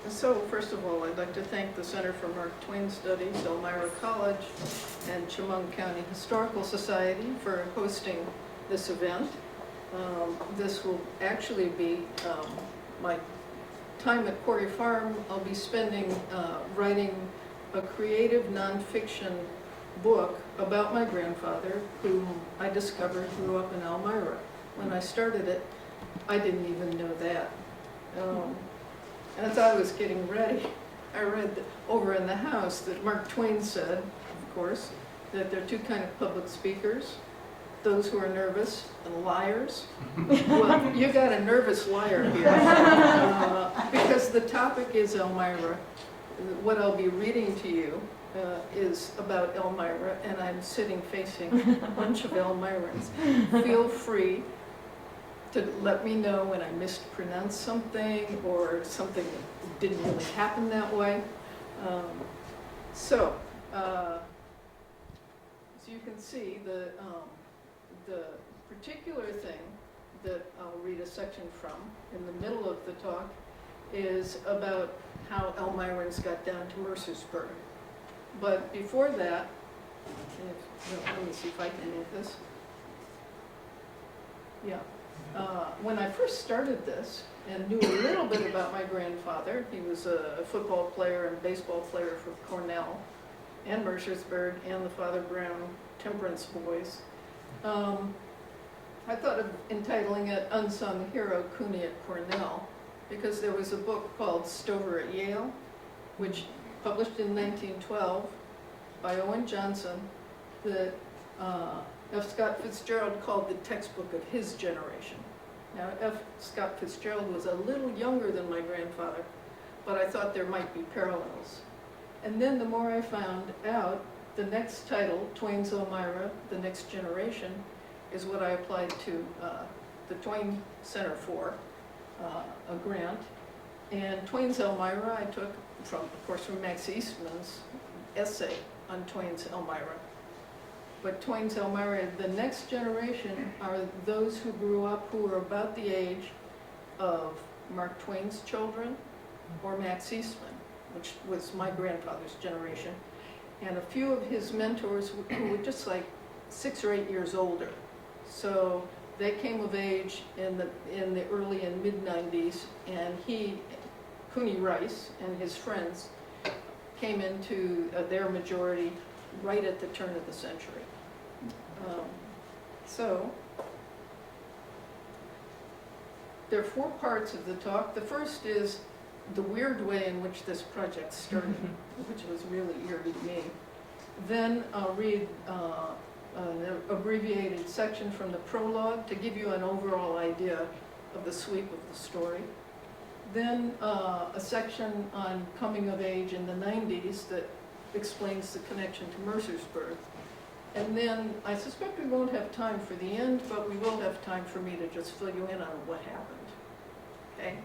So, first of all, I'd like to thank the Center for Mark Twain Studies, Elmira College, and Chemung County Historical Society for hosting this event. This will actually be my time at Quarry Farm. I'll be spending writing a creative nonfiction book about my grandfather, whom I discovered grew up in Elmira. When I started it, I didn't even know that. As I was getting ready, I read over in the house that Mark Twain said, of course, that there are two kinds of public speakers, those who are nervous and liars. Well, you got a nervous liar here, because the topic is Elmira. What I'll be reading to you is about Elmira, and I'm sitting facing a bunch of Elmirans. Feel free to let me know when I mispronounced something or something that didn't really happen that way. So as you can see, the particular thing that I'll read a section from in the middle of the talk is about how Elmirans got down to Mercersburg. But before that, let me see if I can make this. Yeah. When I first started this and knew a little bit about my grandfather, he was a football player and baseball player for Cornell and Mercersburg and the Father Brown Temperance Boys. I thought of entitling it Unsung Hero Cooney at Cornell, because there was a book called Stover at Yale, which published in 1912 by Owen Johnson, that F. Scott Fitzgerald called the textbook of his generation. Now, F. Scott Fitzgerald was a little younger than my grandfather, but I thought there might be parallels. And then the more I found out, the next title, Twain's Elmira, The Next Generation, is what I applied to the Twain Center for, a grant. And Twain's Elmira I took from, of course, from Max Eastman's essay on Twain's Elmira. But Twain's Elmira, the next generation, are those who grew up who were about the age of Mark Twain's children or Max Eastman, which was my grandfather's generation, and a few of his mentors who were just like 6 or 8 years older. So they came of age in the early and mid-90s, and Cooney Rice and his friends came into their majority right at the turn of the century. So there are 4 parts of the talk. The first is the weird way in which this project started, which was really eerie to me. Then I'll read an abbreviated section from the prologue to give you an overall idea of the sweep of the story. Then a section on coming of age in the 90s that explains the connection to Mercersburg. And then I suspect we won't have time for the end, but we will have time for me to just fill you in on what happened. Okay?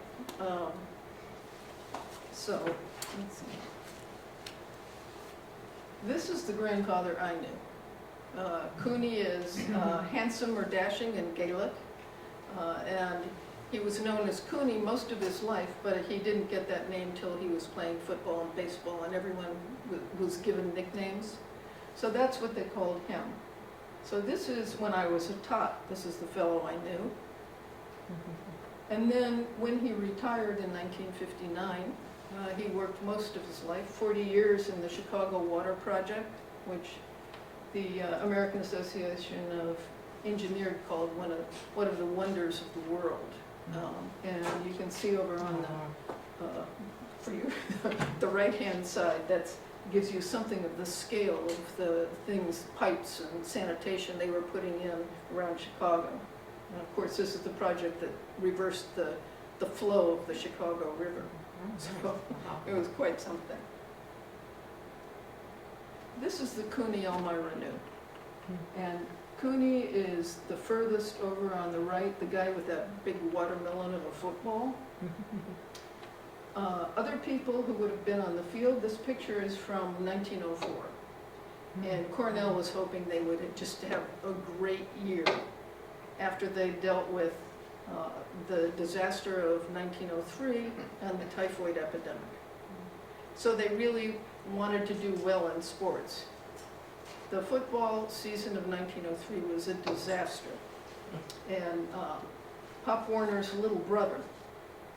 So, let's see. This is the grandfather I knew. Cooney is handsome or dashing in Gaelic, and he was known as Cooney most of his life, but he didn't get that name till he was playing football and baseball, and everyone was given nicknames. So that's what they called him. So this is when I was a tot. This is the fellow I knew. And then when he retired in 1959, he worked most of his life, 40 years in the Chicago Water Project, which the American Association of Engineers called one of the wonders of the world. And you can see over on the, for you, the right-hand side, that gives you something of the scale of the things, pipes and sanitation they were putting in around Chicago. And of course, this is the project that reversed the flow of the Chicago River. So it was quite something. This is the Cooney Elmira knew. And Cooney is the furthest over on the right, the guy with that big watermelon of a football. Other people who would have been on the field, this picture is from 1904. And Cornell was hoping they would just have a great year after they dealt with the disaster of 1903 and the typhoid epidemic. So they really wanted to do well in sports. The football season of 1903 was a disaster. And Pop Warner's little brother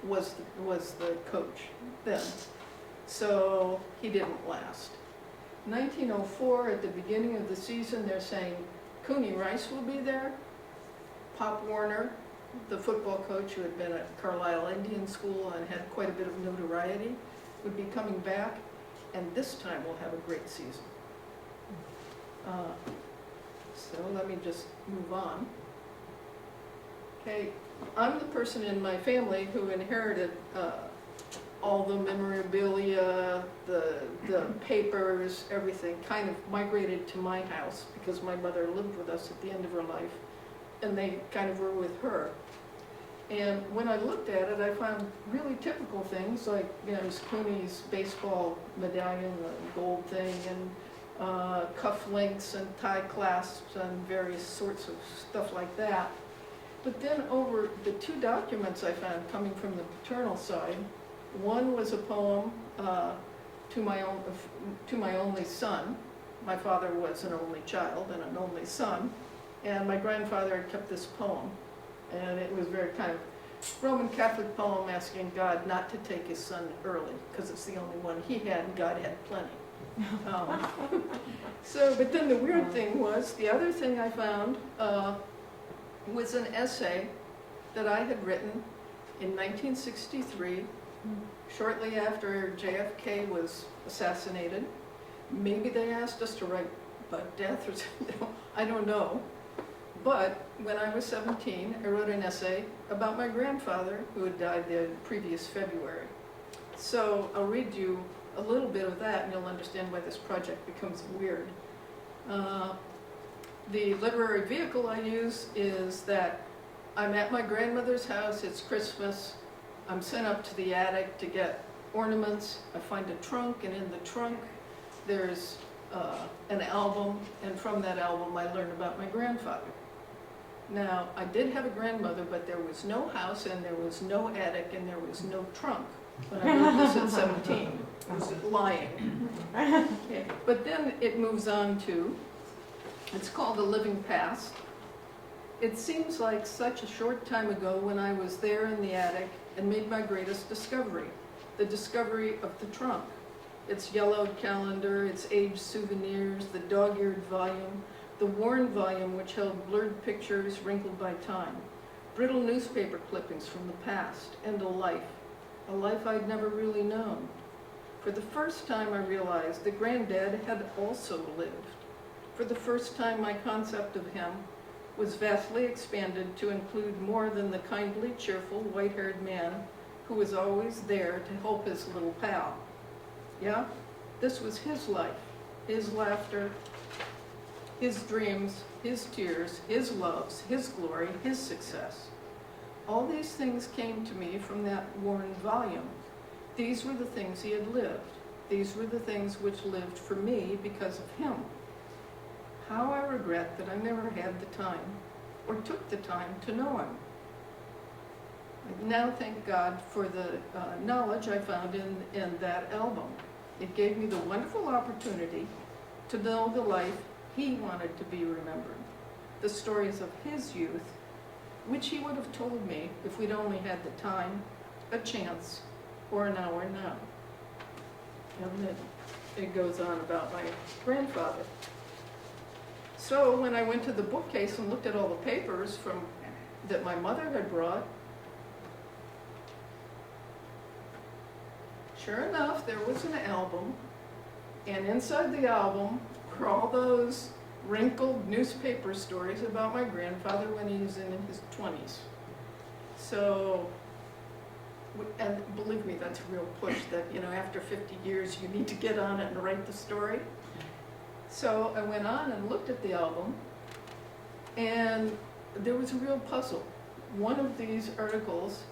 was the coach then. So he didn't last. 1904, at the beginning of the season, they're saying Cooney Rice will be there. Pop Warner, the football coach who had been at Carlisle Indian School and had quite a bit of notoriety, would be coming back, and this time we'll have a great season. So let me just move on. Okay, I'm the person in my family who inherited all the memorabilia, the papers, everything kind of migrated to my house because my mother lived with us at the end of her life, and they kind of were with her. And when I looked at it, I found really typical things like, you know, Cooney's baseball medallion, the gold thing, and cuff links and tie clasps and various sorts of stuff like that. But then over the two documents I found coming from the paternal side, one was a poem to my only son. My father was an only child and an only son, and my grandfather had kept this poem. And it was very kind of Roman Catholic poem asking God not to take his son early, because it's the only one he had, and God had plenty. But then the weird thing was, the other thing I found was an essay that I had written in 1963, shortly after JFK was assassinated. Maybe they asked us to write about death or something, I don't know. But when I was 17, I wrote an essay about my grandfather who had died the previous February. So I'll read you a little bit of that and you'll understand why this project becomes weird. The literary vehicle I use is that I'm at my grandmother's house, it's Christmas, I'm sent up to the attic to get ornaments, I find a trunk, and in the trunk there's an album, and from that album I learned about my grandfather. Now, I did have a grandmother, but there was no house, and there was no attic, and there was no trunk when I wrote this at 17. I was lying. Okay. But then it moves on to, it's called The Living Past. It seems like such a short time ago when I was there in the attic and made my greatest discovery, the discovery of the trunk. Its yellowed calendar, its aged souvenirs, the dog-eared volume, the worn volume which held blurred pictures wrinkled by time, brittle newspaper clippings from the past, and a life I'd never really known. For the first time I realized that Granddad had also lived. For the first time my concept of him was vastly expanded to include more than the kindly, cheerful, white-haired man who was always there to help his little pal. Yeah, this was his life, his laughter, his dreams, his tears, his loves, his glory, his success. All these things came to me from that worn volume. These were the things he had lived. These were the things which lived for me because of him. How I regret that I never had the time, or took the time to know him. I now thank God for the knowledge I found in that album. It gave me the wonderful opportunity to know the life he wanted to be remembered, the stories of his youth, which he would have told me if we'd only had the time, a chance, or an hour now. And then it goes on about my grandfather. So when I went to the bookcase and looked at all the papers that my mother had brought, sure enough, there was an album, and inside the album were all those wrinkled newspaper stories about my grandfather when he was in his 20s. So, and believe me, that's a real push that, you know, after 50 years you need to get on it and write the story. So I went on and looked at the album, and there was a real puzzle. One of these articles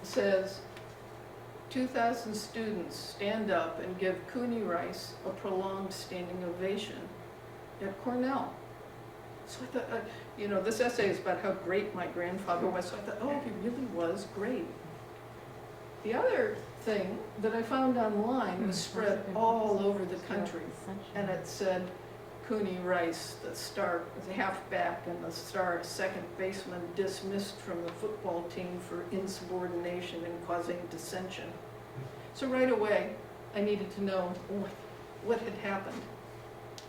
says, 2,000 students stand up and give Cooney Rice a prolonged standing ovation at Cornell. So I thought, you know, this essay is about how great my grandfather was, so I thought, oh, he really was great. The other thing that I found online was spread all over the country, and it said Cooney Rice, the halfback and the star second baseman, dismissed from the football team for insubordination and causing dissension. So right away, I needed to know what had happened.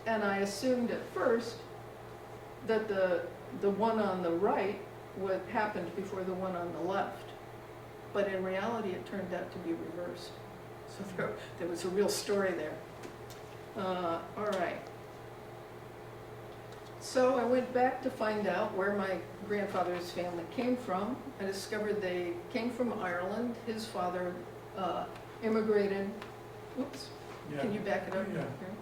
And I assumed at first that the one on the right what happened before the one on the left. But in reality, it turned out to be reversed. So there was a real story there. All right. So I went back to find out where my grandfather's family came from. I discovered they came from Ireland. His father immigrated. Whoops. Yeah. Can you back it up? Yeah. Okay.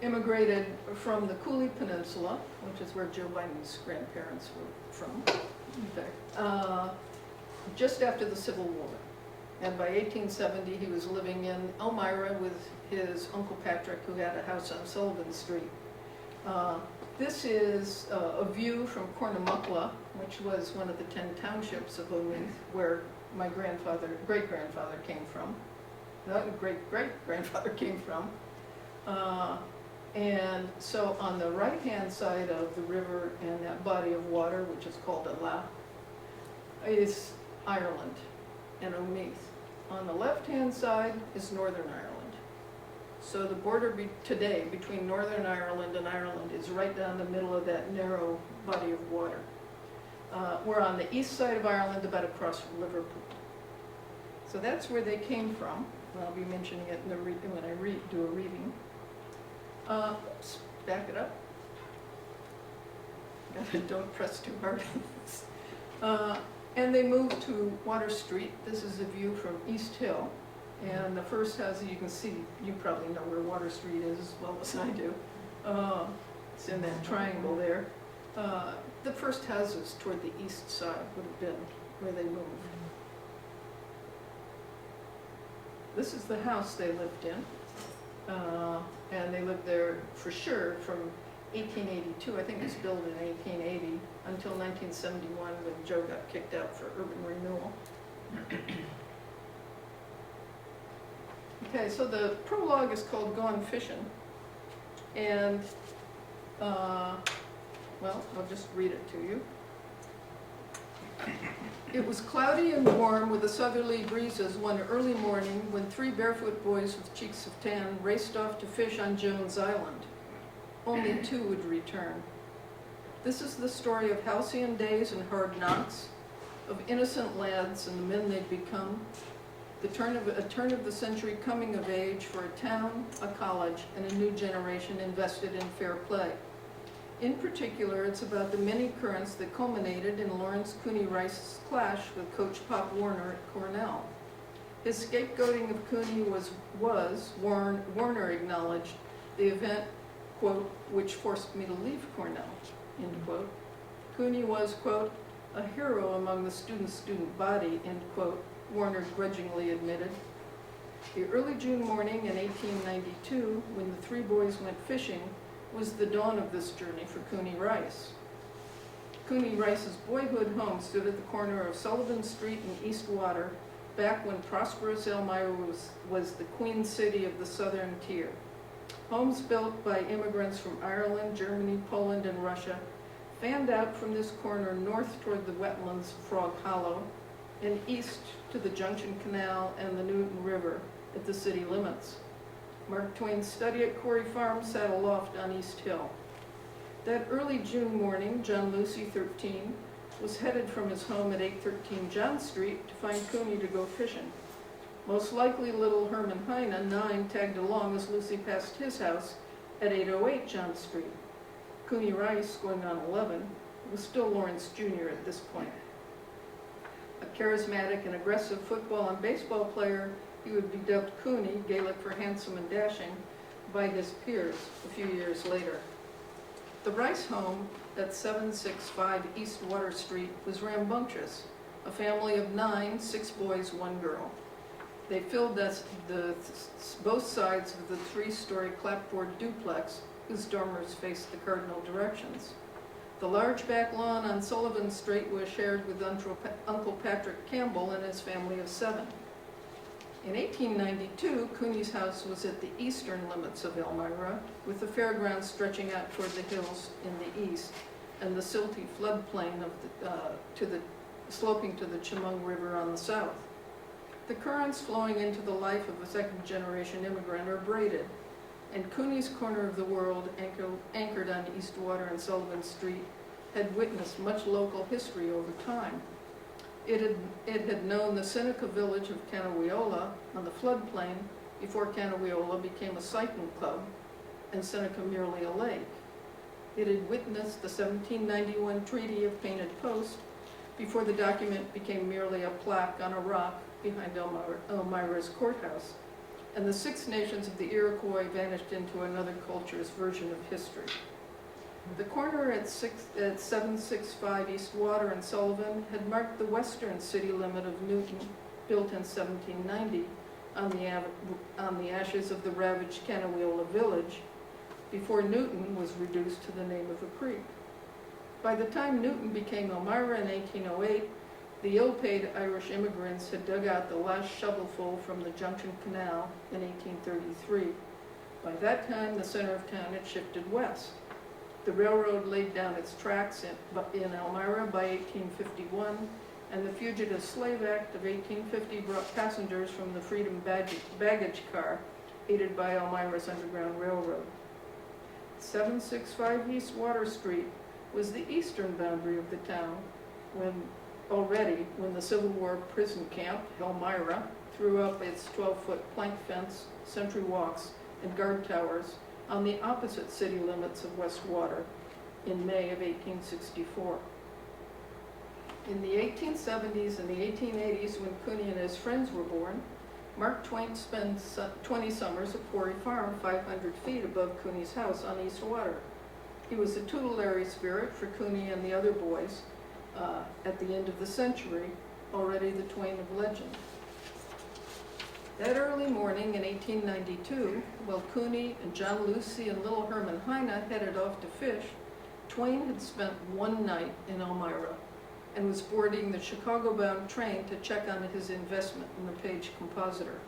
Immigrated from the Cooley Peninsula, which is where Joe Biden's grandparents were from, in fact, just after the Civil War. And by 1870, he was living in Elmira with his Uncle Patrick, who had a house on Sullivan Street. This is a view from Cornamuckla, which was one of the 10 townships of Omeath, where my great-grandfather came from. Not great-great-grandfather came from. And so on the right-hand side of the river and that body of water, which is called Ala, is Ireland and Omeath. On the left-hand side is Northern Ireland. So the border today between Northern Ireland and Ireland is right down the middle of that narrow body of water. We're on the east side of Ireland, about across from Liverpool. So that's where they came from. I'll be mentioning it in the when I do a reading. Oops, back it up. Don't press too hard on this. And they moved to Water Street. This is a view from East Hill. And the first house, you can see, you probably know where Water Street is as well as I do. It's in that triangle there. The first houses toward the east side would have been where they moved. This is the house they lived in. And they lived there for sure from 1882, I think it was built in 1880, until 1971 when Joe got kicked out for urban renewal. Okay, so the prologue is called Gone Fishing. And, well, I'll just read it to you. It was cloudy and warm with the southerly breezes one early morning when 3 barefoot boys with cheeks of tan raced off to fish on Jones Island. Only 2 would return. This is the story of halcyon days and hard knocks, of innocent lads and the men they'd become, a turn of the century coming of age for a town, a college, and a new generation invested in fair play. In particular, it's about the many currents that culminated in Lawrence Cooney Rice's clash with Coach Pop Warner at Cornell. His scapegoating of Cooney was Warner acknowledged, the event, quote, which forced me to leave Cornell, end quote. Cooney was, quote, a hero among the student body, end quote, Warner grudgingly admitted. The early June morning in 1892, when the 3 boys went fishing, was the dawn of this journey for Cooney Rice. Cooney Rice's boyhood home stood at the corner of Sullivan Street and East Water, back when prosperous Elmira was the queen city of the southern tier. Homes built by immigrants from Ireland, Germany, Poland, and Russia fanned out from this corner north toward the wetlands of Frog Hollow and east to the Junction Canal and the Newton River at the city limits. Mark Twain's study at Quarry Farm sat aloft on East Hill. That early June morning, John Lucy, 13, was headed from his home at 813 John Street to find Cooney to go fishing. Most likely little Herman Heine, 9, tagged along as Lucy passed his house at 808 John Street. Cooney Rice, going on 11, was still Lawrence Jr. at this point. A charismatic and aggressive football and baseball player, he would be dubbed Cooney, Gaelic for handsome and dashing, by his peers a few years later. The Rice home at 765 East Water Street was rambunctious, a family of 9, 6 boys, 1 girl. They filled both sides of the 3-story clapboard duplex whose dormers faced the cardinal directions. The large back lawn on Sullivan Street was shared with Uncle Patrick Campbell and his family of 7. In 1892, Cooney's house was at the eastern limits of Elmira, with the fairgrounds stretching out toward the hills in the east and the silty floodplain sloping to the Chemung River on the south. The currents flowing into the life of a second-generation immigrant are braided, and Cooney's corner of the world, anchored on Eastwater and Sullivan Street, had witnessed much local history over time. It had known the Seneca village of Canawiola on the floodplain before Canawiola became a cycling club and Seneca merely a lake. It had witnessed the 1791 Treaty of Painted Post before the document became merely a plaque on a rock behind Elmira's courthouse, and the Six Nations of the Iroquois vanished into another culture's version of history. The corner at 765 East Water and Sullivan had marked the western city limit of Newton, built in 1790 on the ashes of the ravaged Canawiola village, before Newton was reduced to the name of a creek. By the time Newton became Elmira in 1808, the ill-paid Irish immigrants had dug out the last shovelful from the Junction Canal in 1833. By that time, the center of town had shifted west. The railroad laid down its tracks in Elmira by 1851, and the Fugitive Slave Act of 1850 brought passengers from the Freedom baggage car, aided by Elmira's Underground Railroad. 765 East Water Street was the eastern boundary of the town when the Civil War prison camp, Elmira, threw up its 12-foot plank fence, sentry walks, and guard towers on the opposite city limits of West Water in May of 1864. In the 1870s and the 1880s, when Cooney and his friends were born, Mark Twain spent 20 summers at Quarry Farm, 500 feet above Cooney's house on East Water. He was a tutelary spirit for Cooney and the other boys at the end of the century, already the Twain of legend. That early morning in 1892, while Cooney and John Lucy and little Herman Heine headed off to fish, Twain had spent one night in Elmira and was boarding the Chicago-bound train to check on his investment in the Page Compositor.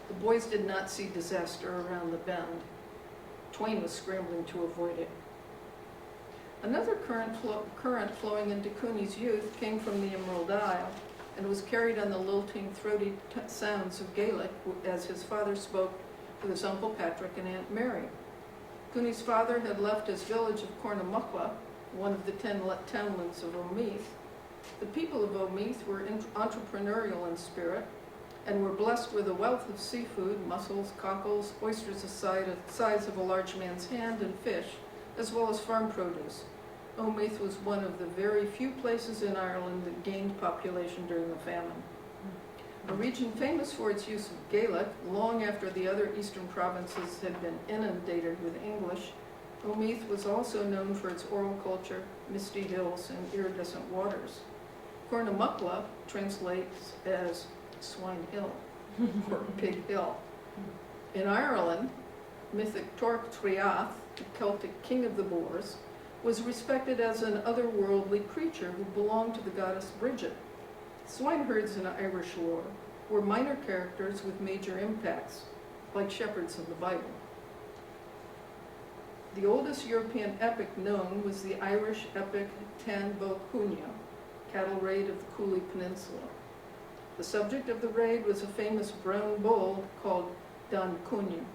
The boys did not see disaster around the bend. Twain was scrambling to avoid it. Another current flowing into Cooney's youth came from the Emerald Isle and was carried on the lilting, throaty sounds of Gaelic as his father spoke with his Uncle Patrick and Aunt Mary. Cooney's father had left his village of Cornamuckla, one of the 10 townlands of Omeath. The people of Omeath were entrepreneurial in spirit and were blessed with a wealth of seafood, mussels, cockles, oysters the size of a large man's hand, and fish, as well as farm produce. Omeath was one of the very few places in Ireland that gained population during the famine. A region famous for its use of Gaelic, long after the other eastern provinces had been inundated with English, Omeath was also known for its oral culture, misty hills, and iridescent waters. Cornamuckla translates as Swine Hill, or Pig Hill. In Ireland, mythic Torc Triath, the Celtic king of the Boers, was respected as an otherworldly creature who belonged to the goddess Bridget. Swineherds in Irish lore were minor characters with major impacts, like shepherds in the Bible. The oldest European epic known was the Irish epic Tan Bo Cúnea, cattle raid of the Cooley Peninsula. The subject of the raid was a famous brown bull called Dan Cúnea,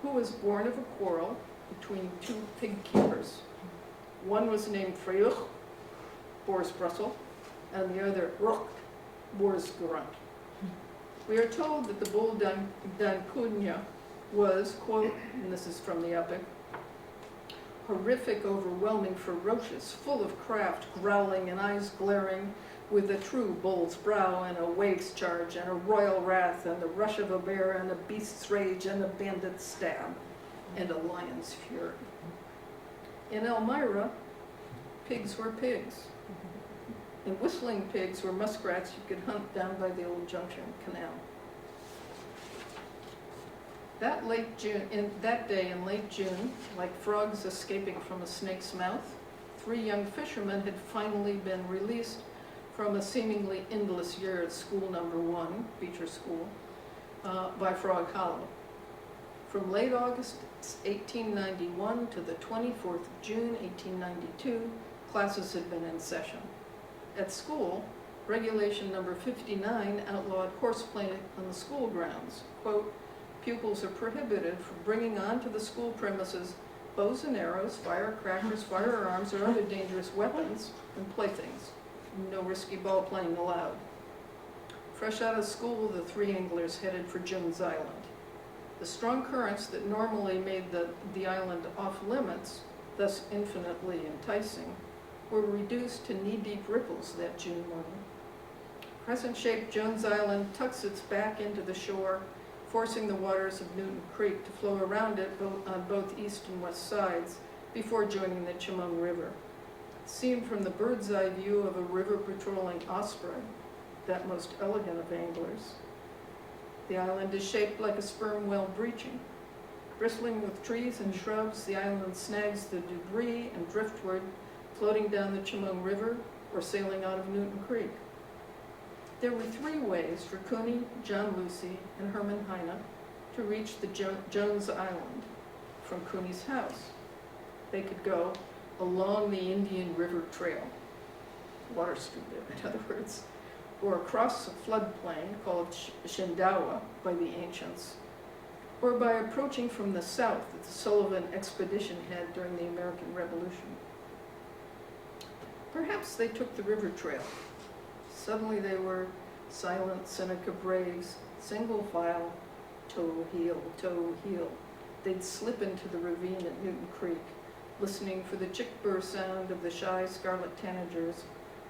who was born of a quarrel between two pig keepers. One was named Freuch, Boar's Brussel, and the other Rucht, Boar's Grunt. We are told that the bull Dan Cúnea was, quote, and this is from the epic, horrific, overwhelming, ferocious, full of craft, growling and eyes glaring, with a true bull's brow and a wave's charge and a royal wrath and the rush of a bear and a beast's rage and a bandit's stab and a lion's fury. In Elmira, pigs were pigs. And whistling pigs were muskrats you could hunt down by the old Junction Canal. That day in late June, like frogs escaping from a snake's mouth, 3 young fishermen had finally been released from a seemingly endless year at school number 1, Beecher School, by Frog Hollow. From late August 1891 to the 24th of June 1892, classes had been in session. At school, regulation number 59 outlawed horseplay on the school grounds. Quote, pupils are prohibited from bringing onto the school premises bows and arrows, firecrackers, firearms, or other dangerous weapons and playthings. No risky ball playing allowed. Fresh out of school, the 3 anglers headed for Jones Island. The strong currents that normally made the island off limits, thus infinitely enticing, were reduced to knee-deep ripples that June morning. Crescent-shaped Jones Island tucks its back into the shore, forcing the waters of Newton Creek to flow around it on both east and west sides before joining the Chemung River. Seen from the bird's eye view of a river patrolling osprey, that most elegant of anglers, the island is shaped like a sperm whale breaching. Bristling with trees and shrubs, the island snags the debris and driftwood floating down the Chemung River or sailing out of Newton Creek. There were 3 ways for Cooney, John Lucy, and Herman Heine to reach the Jones Island from Cooney's house. They could go along the Indian River Trail, Water Street in other words, or across a floodplain called Shendawa by the ancients, or by approaching from the south that the Sullivan expedition had during the American Revolution. Perhaps they took the river trail. Suddenly they were silent Seneca braves, single file, toe, heel, toe, heel. They'd slip into the ravine at Newton Creek, listening for the chick-burr sound of the shy scarlet tanagers,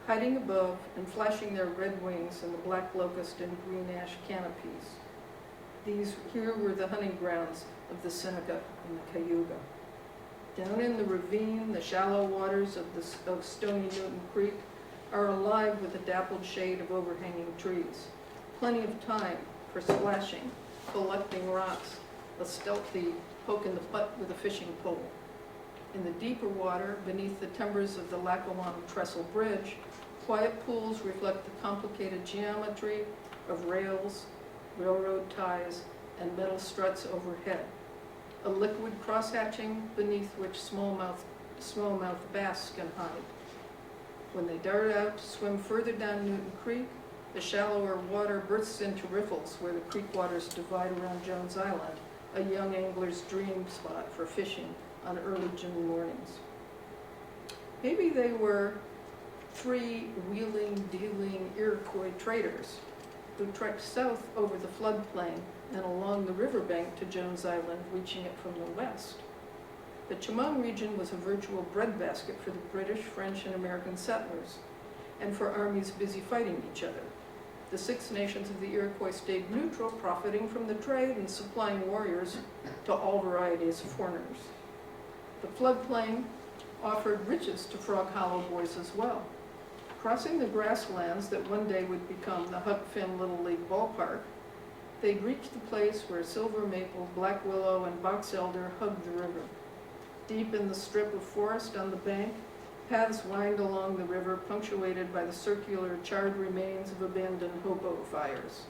hiding above and flashing their red wings in the black locust and green ash canopies. Here were the hunting grounds of the Seneca and the Cayuga. Down in the ravine, the shallow waters of stony Newton Creek are alive with the dappled shade of overhanging trees. Plenty of time for splashing, collecting rocks, a stealthy poke in the butt with a fishing pole. In the deeper water, beneath the timbers of the Lackawanna Trestle Bridge, quiet pools reflect the complicated geometry of rails, railroad ties, and metal struts overhead. A liquid cross-hatching beneath which smallmouth bass can hide. When they dart out to swim further down Newton Creek, the shallower water bursts into riffles where the creek waters divide around Jones Island, a young angler's dream spot for fishing on early June mornings. Maybe they were 3 wheeling, dealing Iroquois traders who trekked south over the floodplain and along the riverbank to Jones Island, reaching it from the west. The Chemung region was a virtual breadbasket for the British, French, and American settlers, and for armies busy fighting each other. The 6 nations of the Iroquois stayed neutral, profiting from the trade and supplying warriors to all varieties of foreigners. The floodplain offered riches to Frog Hollow boys as well. Crossing the grasslands that one day would become the Huck Finn Little League ballpark, they'd reached the place where silver maple, black willow, and box elder hugged the river. Deep in the strip of forest on the bank, paths wind along the river, punctuated by the circular charred remains of abandoned hobo fires.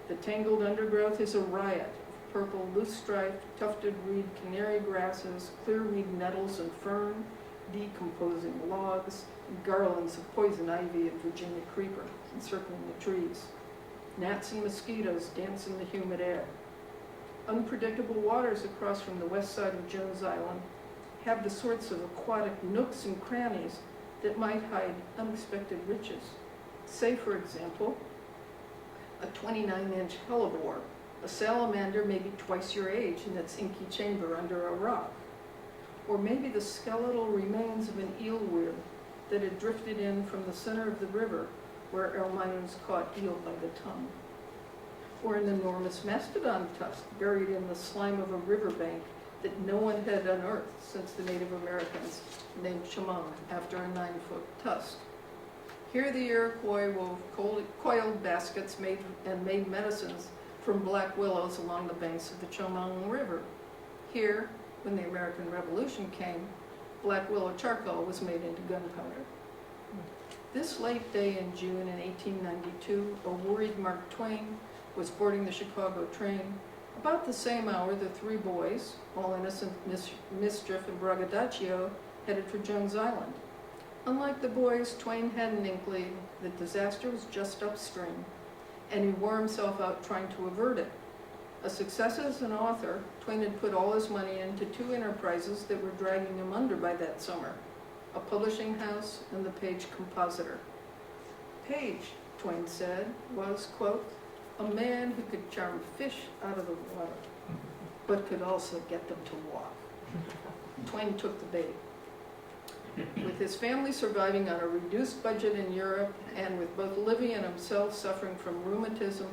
The tangled undergrowth is a riot of purple, loose-striped, tufted reed canary grasses, clear reed nettles and fern, decomposing logs, and garlands of poison ivy and Virginia creeper encircling the trees. Gnats and mosquitoes dance in the humid air. Unpredictable waters across from the west side of Jones Island have the sorts of aquatic nooks and crannies that might hide unexpected riches. Say, for example, a 29-inch hellebore, a salamander maybe twice your age in its inky chamber under a rock. Or maybe the skeletal remains of an eel weir that had drifted in from the center of the river where Elmira's caught eel by the ton. Or an enormous mastodon tusk buried in the slime of a riverbank that no one had unearthed since the Native Americans named Chemung after a 9-foot tusk. Here the Iroquois wove coiled baskets made medicines from black willows along the banks of the Chemung River. Here, when the American Revolution came, black willow charcoal was made into gunpowder. This late day in June in 1892, a worried Mark Twain was boarding the Chicago train. About the same hour, the three boys, all innocent mischief and braggadocio, headed for Jones Island. Unlike the boys, Twain had an inkling that disaster was just upstream, and he wore himself out trying to avert it. A success as an author, Twain had put all his money into two enterprises that were dragging him under by that summer: a publishing house and the Page Compositor. Page, Twain said, was, quote, a man who could charm fish out of the water, but could also get them to walk. Twain took the bait. With his family surviving on a reduced budget in Europe, and with both Livy and himself suffering from rheumatism,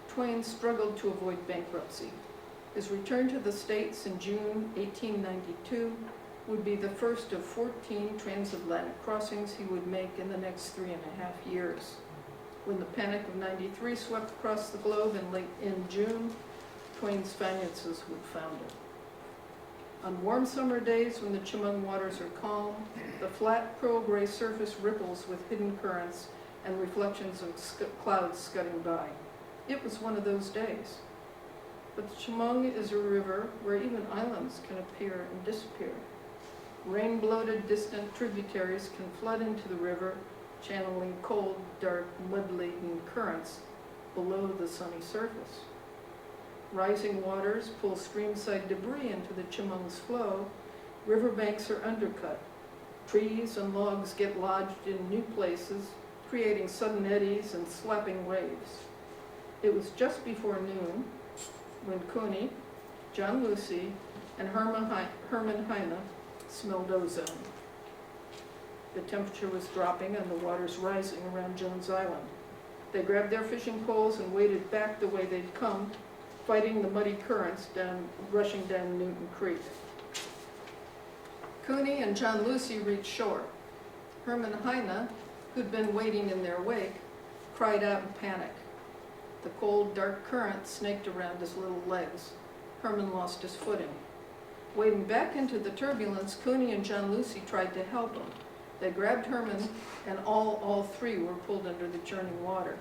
Twain struggled to avoid bankruptcy. His return to the States in June 1892 would be the first of 14 transatlantic crossings he would make in the next 3.5 years. When the Panic of '93 swept across the globe in June, Twain's finances would founder. On warm summer days when the Chemung waters are calm, the flat pearl-gray surface ripples with hidden currents and reflections of clouds scudding by. It was one of those days. But the Chemung is a river where even islands can appear and disappear. Rain-bloated distant tributaries can flood into the river, channeling cold, dark, mud-laden currents below the sunny surface. Rising waters pull streamside debris into the Chemung's flow. Riverbanks are undercut. Trees and logs get lodged in new places, creating sudden eddies and slapping waves. It was just before noon when Cooney, John Lucy, and Herman Heine smelled ozone. The temperature was dropping and the waters rising around Jones Island. They grabbed their fishing poles and waded back the way they'd come, fighting the muddy currents rushing down Newton Creek. Cooney and John Lucy reached shore. Herman Heine, who'd been waiting in their wake, cried out in panic. The cold, dark current snaked around his little legs. Herman lost his footing. Wading back into the turbulence, Cooney and John Lucy tried to help him. They grabbed Herman, and all three were pulled under the churning water.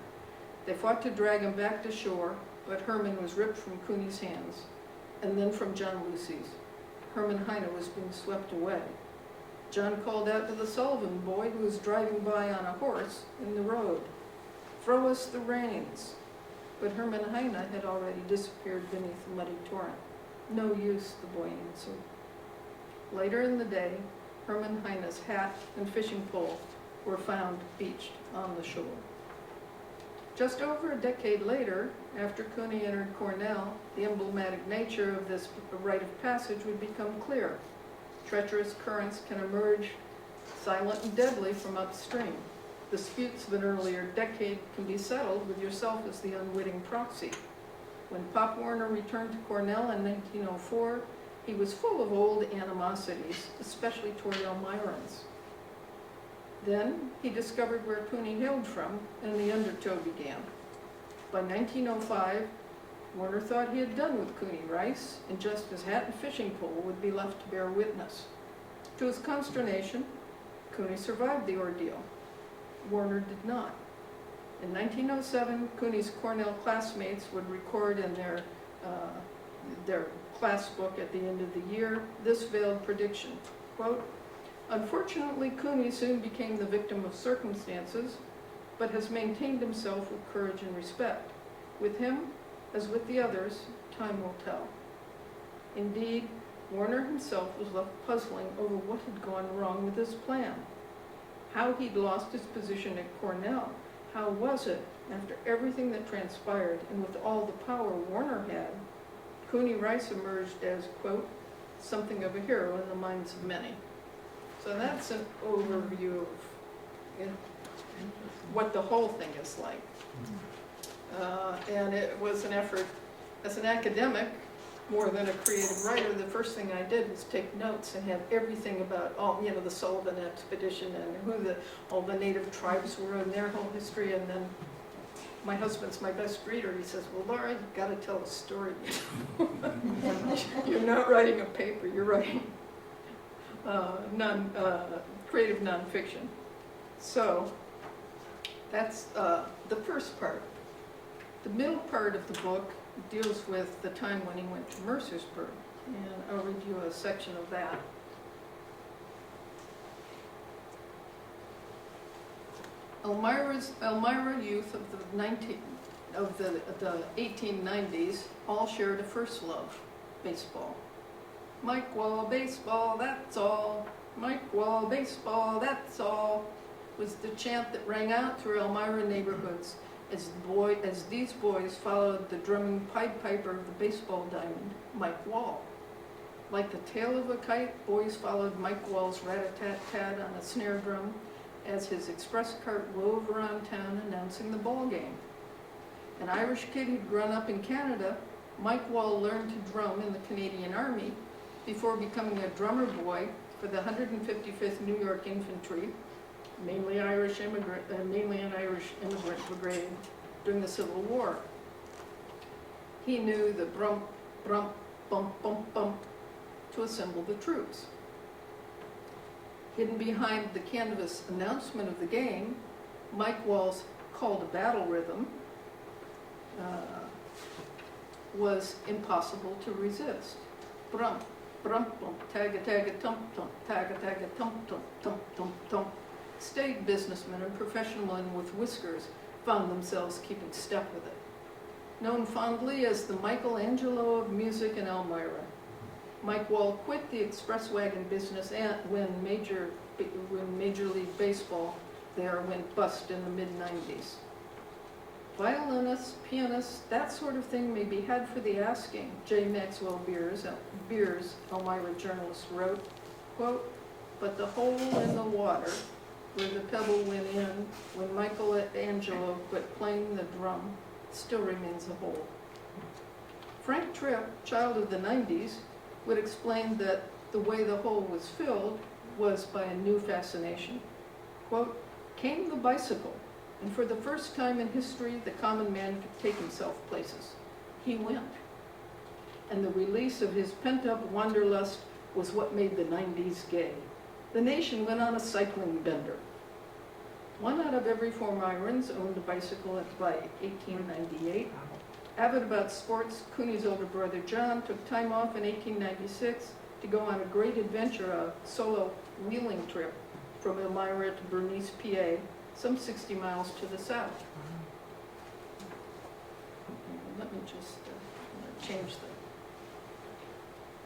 They fought to drag him back to shore, but Herman was ripped from Cooney's hands, and then from John Lucy's. Herman Heine was being swept away. John called out to the Sullivan boy who was driving by on a horse in the road, "Throw us the reins." But Herman Heine had already disappeared beneath the muddy torrent. "No use," the boy answered. Later in the day, Herman Heine's hat and fishing pole were found beached on the shore. Just over a decade later, after Cooney entered Cornell, the emblematic nature of this rite of passage would become clear. Treacherous currents can emerge silent and deadly from upstream. Disputes of an earlier decade can be settled with yourself as the unwitting proxy. When Pop Warner returned to Cornell in 1904, he was full of old animosities, especially toward Elmirans. Then he discovered where Cooney hailed from, and the undertow began. By 1905, Warner thought he had done with Cooney Rice, and just his hat and fishing pole would be left to bear witness. To his consternation, Cooney survived the ordeal. Warner did not. In 1907, Cooney's Cornell classmates would record in their class book at the end of the year this veiled prediction, quote, "Unfortunately, Cooney soon became the victim of circumstances, but has maintained himself with courage and respect. With him, as with the others, time will tell." Indeed, Warner himself was left puzzling over what had gone wrong with his plan. How he'd lost his position at Cornell. How was it, after everything that transpired and with all the power Warner had, Cooney Rice emerged as, quote, "something of a hero in the minds of many." So that's an overview of what the whole thing is like. And it was an effort as an academic more than a creative writer, the first thing I did was take notes and have everything about all, you know, the Sullivan expedition and who all the native tribes were and their whole history. And then my husband's my best reader. He says, well, Laura, you've got to tell a story. You're not writing a paper, you're writing creative nonfiction. So that's the first part. The middle part of the book deals with the time when he went to Mercersburg, and I'll read you a section of that. Elmira youth of the 1890s all shared a first love, baseball. Mike Wall, baseball, that's all. Mike Wall, baseball, that's all, was the chant that rang out through Elmira neighborhoods as these boys followed the drumming Pied Piper of the baseball diamond, Mike Wall. Like the tail of a kite, boys followed Mike Wall's rat-a-tat-tat on a snare drum as his express cart wove around town announcing the ball game. An Irish kid who'd grown up in Canada, Mike Wall learned to drum in the Canadian Army before becoming a drummer boy for the 155th New York Infantry, mainly an Irish immigrant brigade during the Civil War. He knew the brum, brum, bump, bump, bump to assemble the troops. Hidden behind the canvas announcement of the game, Mike Wall's call to battle rhythm was impossible to resist. Brum, brum, bump, tagga, tagga, tump, tump, tagga, tagga, tump, tump, tump, tump, tump. Staid businessmen and professional men with whiskers found themselves keeping step with it. Known fondly as the Michelangelo of music in Elmira, Mike Wall quit the express wagon business when Major League Baseball there went bust in the mid-90s. Violinists, pianists, that sort of thing may be had for the asking, J. Maxwell Beers, Elmira journalist, wrote, quote, but the hole in the water where the pebble went in when Michelangelo quit playing the drum still remains a hole. Frank Tripp, child of the 90s, would explain that the way the hole was filled was by a new fascination. Quote, came the bicycle, and for the first time in history, the common man could take himself places. He went. And the release of his pent-up wanderlust was what made the 90s gay. The nation went on a cycling bender. 1 out of every 4 Mirans owned a bicycle by 1898. Avid about sports, Cooney's older brother John took time off in 1896 to go on a great adventure, a solo wheeling trip from Elmira to Bernice, PA, some 60 miles to the south. Let me just change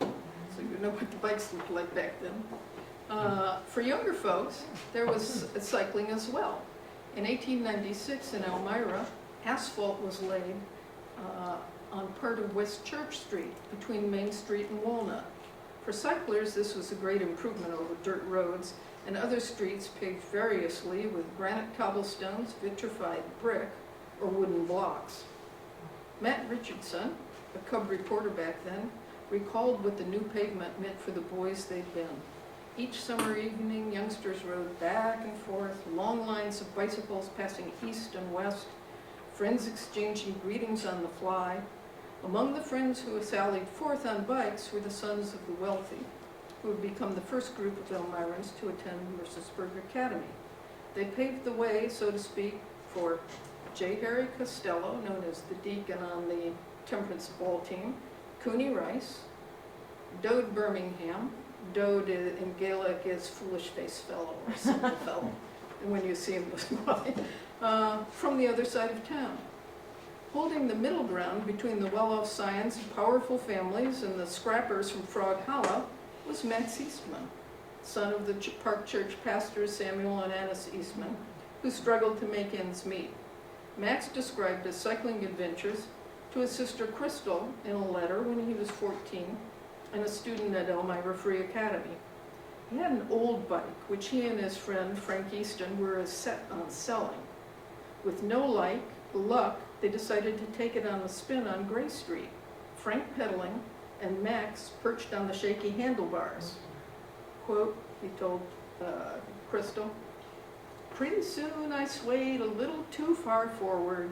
so you know what the bikes looked like back then. For younger folks, there was cycling as well. In 1896 in Elmira, asphalt was laid on part of West Church Street between Main Street and Walnut. For cyclers, this was a great improvement over dirt roads and other streets paved variously with granite cobblestones, vitrified brick, or wooden blocks. Matt Richardson, a Cub reporter back then, recalled what the new pavement meant for the boys they'd been. Each summer evening, youngsters rode back and forth, long lines of bicycles passing east and west, friends exchanging greetings on the fly. Among the friends who sallied forth on bikes were the sons of the wealthy, who had become the first group of Elmirans to attend Mercersburg Academy. They paved the way, so to speak, for J. Harry Costello, known as the deacon on the temperance ball team, Cooney Rice, Dode Birmingham. Dode in Gaelic is foolish-faced fellow or simple fellow, and when you see him from the other side of town. Holding the middle ground between the well-off scions and powerful families and the scrappers from Frog Hollow was Max Eastman, son of the Park Church pastors Samuel and Annis Eastman, who struggled to make ends meet. Max described his cycling adventures to his sister Crystal in a letter when he was 14 and a student at Elmira Free Academy. He had an old bike, which he and his friend Frank Easton were as set on selling. With no luck, they decided to take it on a spin on Gray Street, Frank pedaling and Max perched on the shaky handlebars. Quote, he told Crystal, "Pretty soon I swayed a little too far forward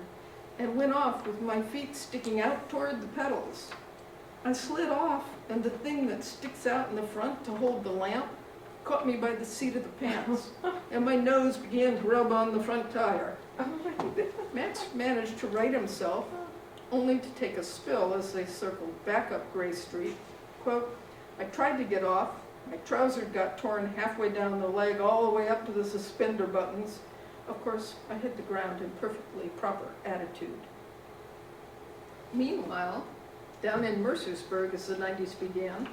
and went off with my feet sticking out toward the pedals. I slid off, and the thing that sticks out in the front to hold the lamp caught me by the seat of the pants, and my nose began to rub on the front tire." Max managed to right himself, only to take a spill as they circled back up Gray Street. Quote, "I tried to get off. My trouser got torn halfway down the leg all the way up to the suspender buttons. Of course, I hit the ground in perfectly proper attitude." Meanwhile, down in Mercersburg as the 90s began,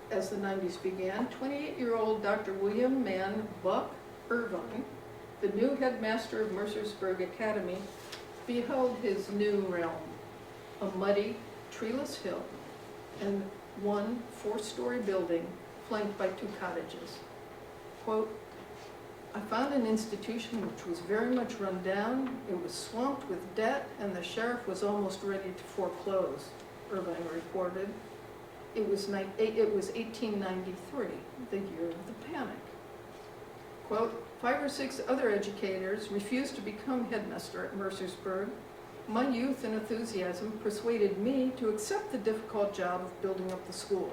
as the 90s began, 28-year-old Dr. William Mann Buck Irvine, the new headmaster of Mercersburg Academy, beheld his new realm, a muddy, treeless hill, and one 4-story building flanked by 2 cottages. Quote, "I found an institution which was very much run down. It was swamped with debt, and the sheriff was almost ready to foreclose," Irvine reported. It was 1893, the year of the panic. Quote, "5 or 6 other educators refused to become headmaster at Mercersburg. My youth and enthusiasm persuaded me to accept the difficult job of building up the school."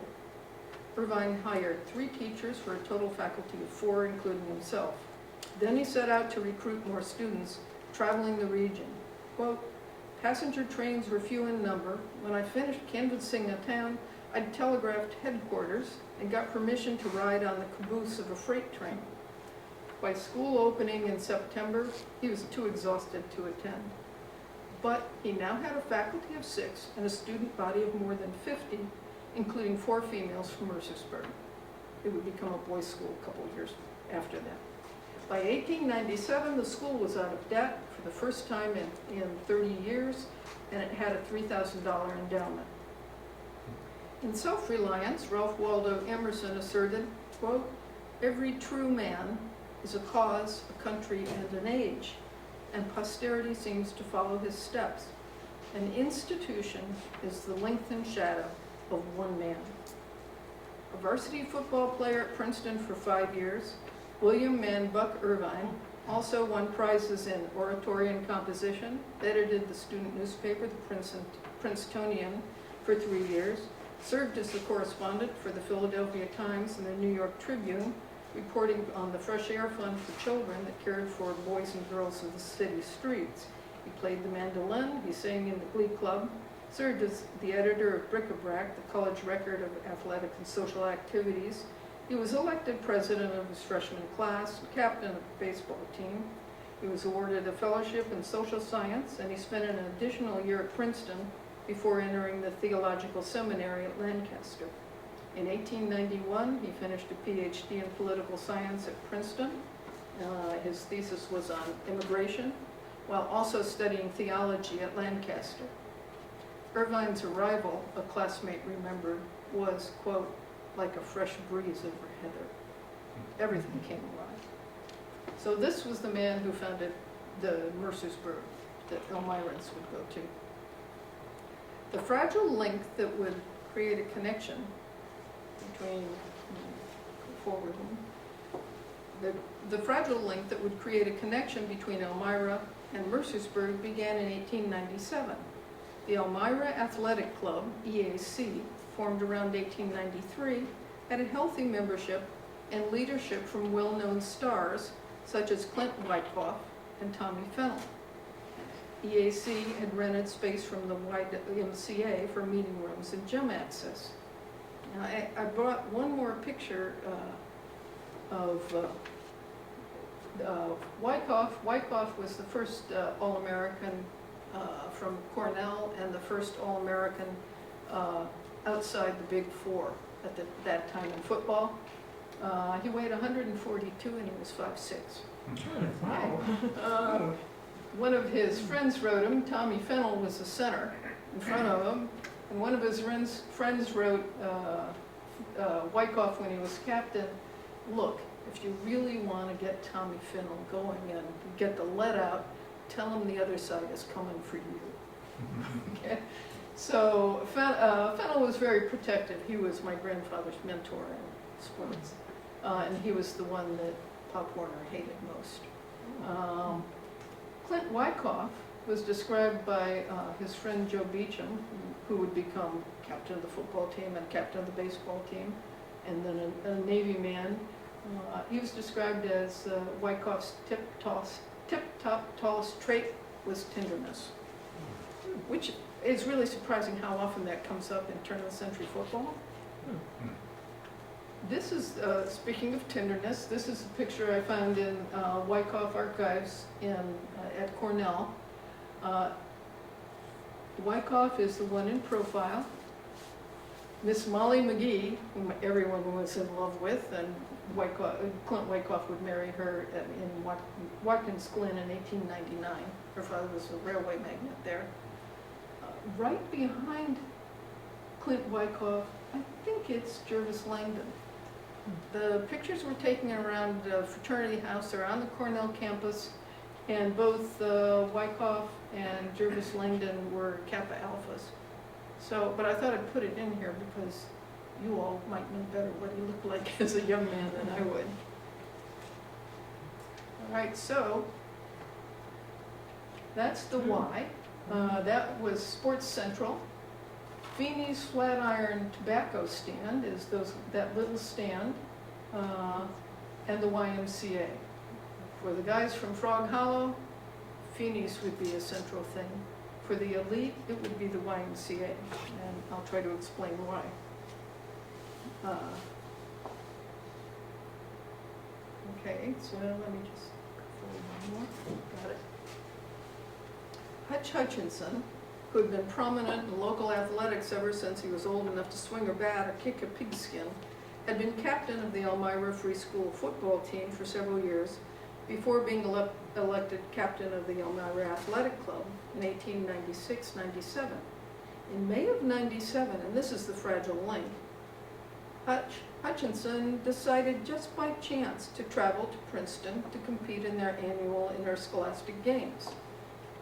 Irvine hired 3 teachers for a total faculty of 4, including himself. Then he set out to recruit more students, traveling the region. Quote, "Passenger trains were few in number. When I finished canvassing a town, I telegraphed headquarters and got permission to ride on the caboose of a freight train. By school opening in September, he was too exhausted to attend. But he now had a faculty of 6 and a student body of more than 50, including 4 females from Mercersburg. It would become a boys' school a couple of years after that. By 1897, the school was out of debt for the first time in 30 years, and it had a $3,000 endowment. In Self-Reliance, Ralph Waldo Emerson asserted, quote, "Every true man is a cause, a country, and an age, and posterity seems to follow his steps. An institution is the lengthened shadow of one man." A varsity football player at Princeton for 5 years, William Mann Buck Irvine also won prizes in oratory and composition, edited the student newspaper, the Princetonian, for 3 years, served as the correspondent for the Philadelphia Times and the New York Tribune, reporting on the Fresh Air Fund for children that cared for boys and girls of the city streets. He played the mandolin, he sang in the Glee Club, served as the editor of Bric-a-Brac, the college record of athletic and social activities. He was elected president of his freshman class, captain of the baseball team. He was awarded a fellowship in social science, and he spent an additional year at Princeton before entering the theological seminary at Lancaster. In 1891, he finished a PhD in political science at Princeton. His thesis was on immigration, while also studying theology at Lancaster. Irvine's arrival, a classmate remembered, was, quote, "like a fresh breeze over heather." Everything came alive. So this was the man who founded the Mercersburg that Elmirans would go to. The fragile link that would create a connection between, the fragile link that would create a connection between Elmira and Mercersburg began in 1897. The Elmira Athletic Club, EAC, formed around 1893, had a healthy membership and leadership from well-known stars such as Clint Wyckoff and Tommy Fennell. EAC had rented space from the YMCA for meeting rooms and gym access. Now, I brought one more picture of Wyckoff. Wyckoff was the first All-American from Cornell and the first All-American outside the Big Four at that time in football. He weighed 142 and he was 5'6". Wow. One of his friends wrote him, Tommy Fennell was the center in front of him, and one of his friends wrote Wyckoff when he was captain, look, if you really want to get Tommy Fennell going and get the let out, tell him the other side is coming for you. Okay? So Fennell was very protective. He was my grandfather's mentor in sports. And he was the one that Pop Warner hated most. Clint Wyckoff was described by his friend Joe Beecham, who would become captain of the football team and captain of the baseball team, and then a Navy man. He was described as Wyckoff's tip-top tallest trait was tenderness, which is really surprising how often that comes up in turn-of-the-century football. This is, speaking of tenderness, this is a picture I found in Wyckoff archives at Cornell. Wyckoff is the one in profile. Miss Molly McGee, whom everyone was in love with, and Clint Wyckoff would marry her in Watkins Glen in 1899. Her father was a railway magnate there. Right behind Clint Wyckoff, I think it's Jervis Langdon. The pictures were taken around the fraternity house around the Cornell campus, and both Wyckoff and Jervis Langdon were Kappa Alphas. So, but I thought I'd put it in here because you all might know better what he looked like as a young man than I would. All right, so that's the why. That was Sports Central. Feeney's Flatiron Tobacco Stand is that little stand, and the YMCA. For the guys from Frog Hollow, Feeney's would be a central thing. For the elite, it would be the YMCA, and I'll try to explain why. Okay, so let me just go one more. Got it. Hutch Hutchinson, who had been prominent in local athletics ever since he was old enough to swing a bat or kick a pigskin, had been captain of the Elmira Free School football team for several years before being elected captain of the Elmira Athletic Club in 1896-97. In May of 97, and this is the fragile link, Hutchinson decided just by chance to travel to Princeton to compete in their annual interscholastic games.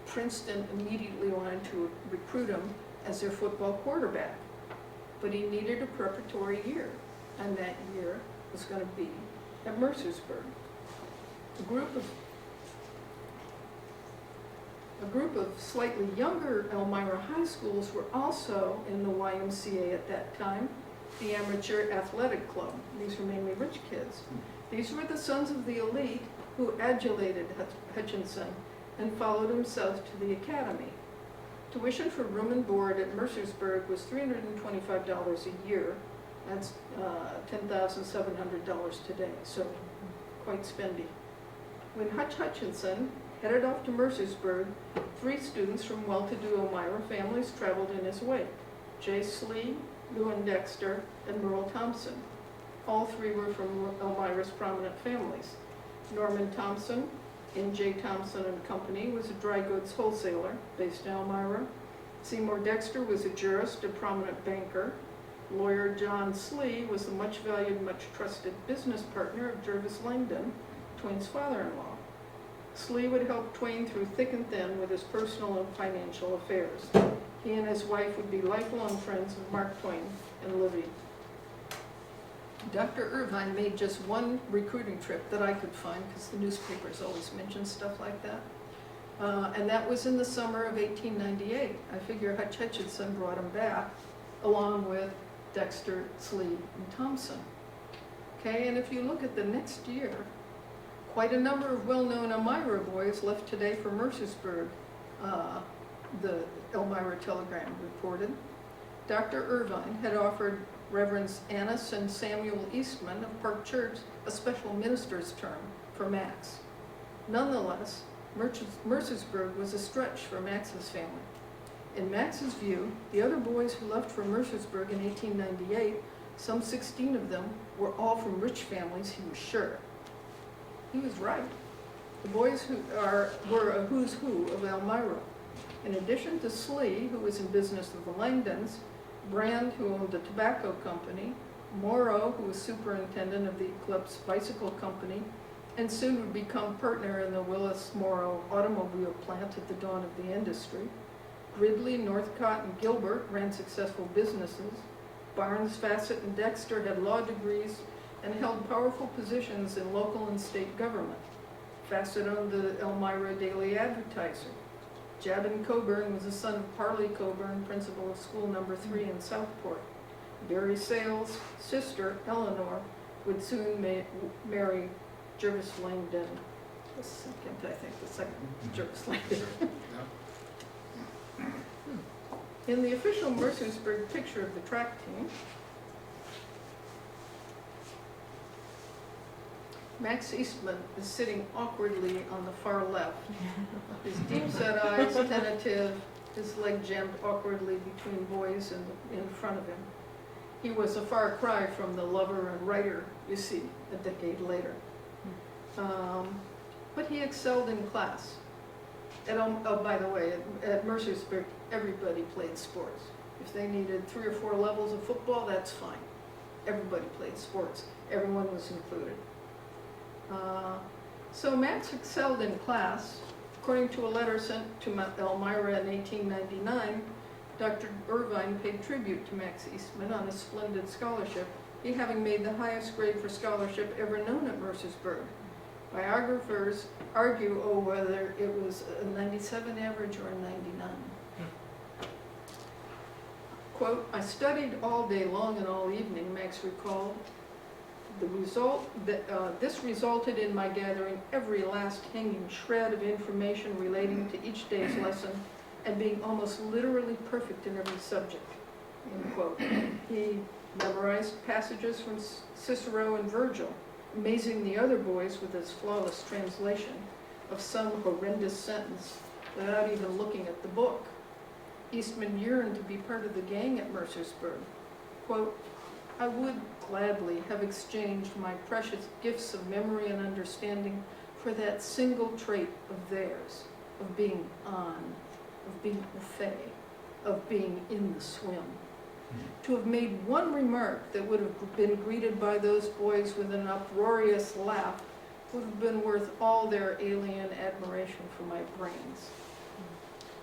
Princeton immediately wanted to recruit him as their football quarterback, but he needed a preparatory year, and that year was going to be at Mercersburg. A group of slightly younger Elmira high schools were also in the YMCA at that time, the Amateur Athletic Club. These were mainly rich kids. These were the sons of the elite who adulated Hutchinson and followed him south to the academy. Tuition for room and board at Mercersburg was $325 a year. That's $10,700 today, so quite spendy. When Hutch Hutchinson headed off to Mercersburg, 3 students from well-to-do Elmira families traveled in his wake: Jay Slee, Lewin Dexter, and Merle Thompson. All 3 were from Elmira's prominent families. Norman Thompson, N.J. Thompson and Company, was a dry goods wholesaler based in Elmira. Seymour Dexter was a jurist, a prominent banker. Lawyer John Slee was the much valued, much trusted business partner of Jervis Langdon, Twain's father-in-law. Slee would help Twain through thick and thin with his personal and financial affairs. He and his wife would be lifelong friends of Mark Twain and Livy. Dr. Irvine made just one recruiting trip that I could find, because the newspapers always mention stuff like that. And that was in the summer of 1898. I figure Hutch Hutchinson brought him back, along with Dexter, Slee, and Thompson. Okay, and if you look at the next year, quite a number of well-known Elmira boys left today for Mercersburg, the Elmira Telegram reported. Dr. Irvine had offered Reverends Annis and Samuel Eastman of Park Church a special minister's term for Max. Nonetheless, Mercersburg was a stretch for Max's family. In Max's view, the other boys who left for Mercersburg in 1898, some 16 of them, were all from rich families, he was sure. He was right. The boys were a who's who of Elmira. In addition to Slee, who was in business with the Langdons, Brand, who owned a tobacco company, Morrow, who was superintendent of the Eclipse Bicycle Company, and soon would become partner in the Willis Morrow automobile plant at the dawn of the industry. Gridley, Northcott, and Gilbert ran successful businesses. Barnes, Fassett, and Dexter had law degrees and held powerful positions in local and state government. Fassett owned the Elmira Daily Advertiser. Jabin Coburn was the son of Parley Coburn, principal of School No. 3 in Southport. Barry Sales' sister, Eleanor, would soon marry Jervis Langdon, the second Jervis Langdon. In the official Mercersburg picture of the track team, Max Eastman is sitting awkwardly on the far left. His deep-set eyes tentative, his leg jammed awkwardly between boys in front of him. He was a far cry from the lover and writer you see a decade later. But he excelled in class. By the way, at Mercersburg, everybody played sports. If they needed 3 or 4 levels of football, that's fine. Everybody played sports. Everyone was included. So Max excelled in class. According to a letter sent to Elmira in 1899, Dr. Irvine paid tribute to Max Eastman on his splendid scholarship, he having made the highest grade for scholarship ever known at Mercersburg. Biographers argue whether it was a 97 average or a 99. Quote, "I studied all day long and all evening," Max recalled. This resulted in my gathering every last hanging shred of information relating to each day's lesson and being almost literally perfect in every subject, end quote. He memorized passages from Cicero and Virgil, amazing the other boys with his flawless translation of some horrendous sentence without even looking at the book. Eastman yearned to be part of the gang at Mercersburg. Quote, "I would gladly have exchanged my precious gifts of memory and understanding for that single trait of theirs, of being on, of being au fait, of being in the swim. To have made one remark that would have been greeted by those boys with an uproarious laugh would have been worth all their alien admiration for my brains."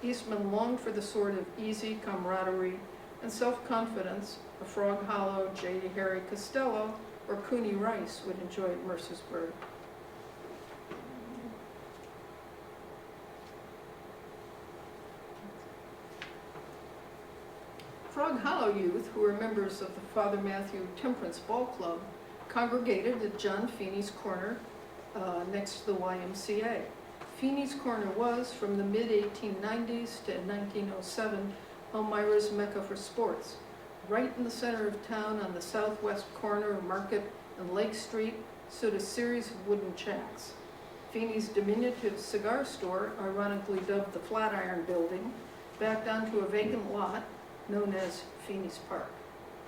Eastman longed for the sort of easy camaraderie and self-confidence a Frog Hollow, J. Harry Costello, or Cooney Rice would enjoy at Mercersburg. Frog Hollow youth, who were members of the Father Matthew Temperance Ball Club, congregated at John Feeney's Corner next to the YMCA. Feeney's Corner was, from the mid-1890s to 1907, Elmira's mecca for sports. Right in the center of town on the southwest corner of Market and Lake Street stood a series of wooden shacks. Feeney's diminutive cigar store, ironically dubbed the Flatiron Building, backed onto a vacant lot known as Feeney's Park.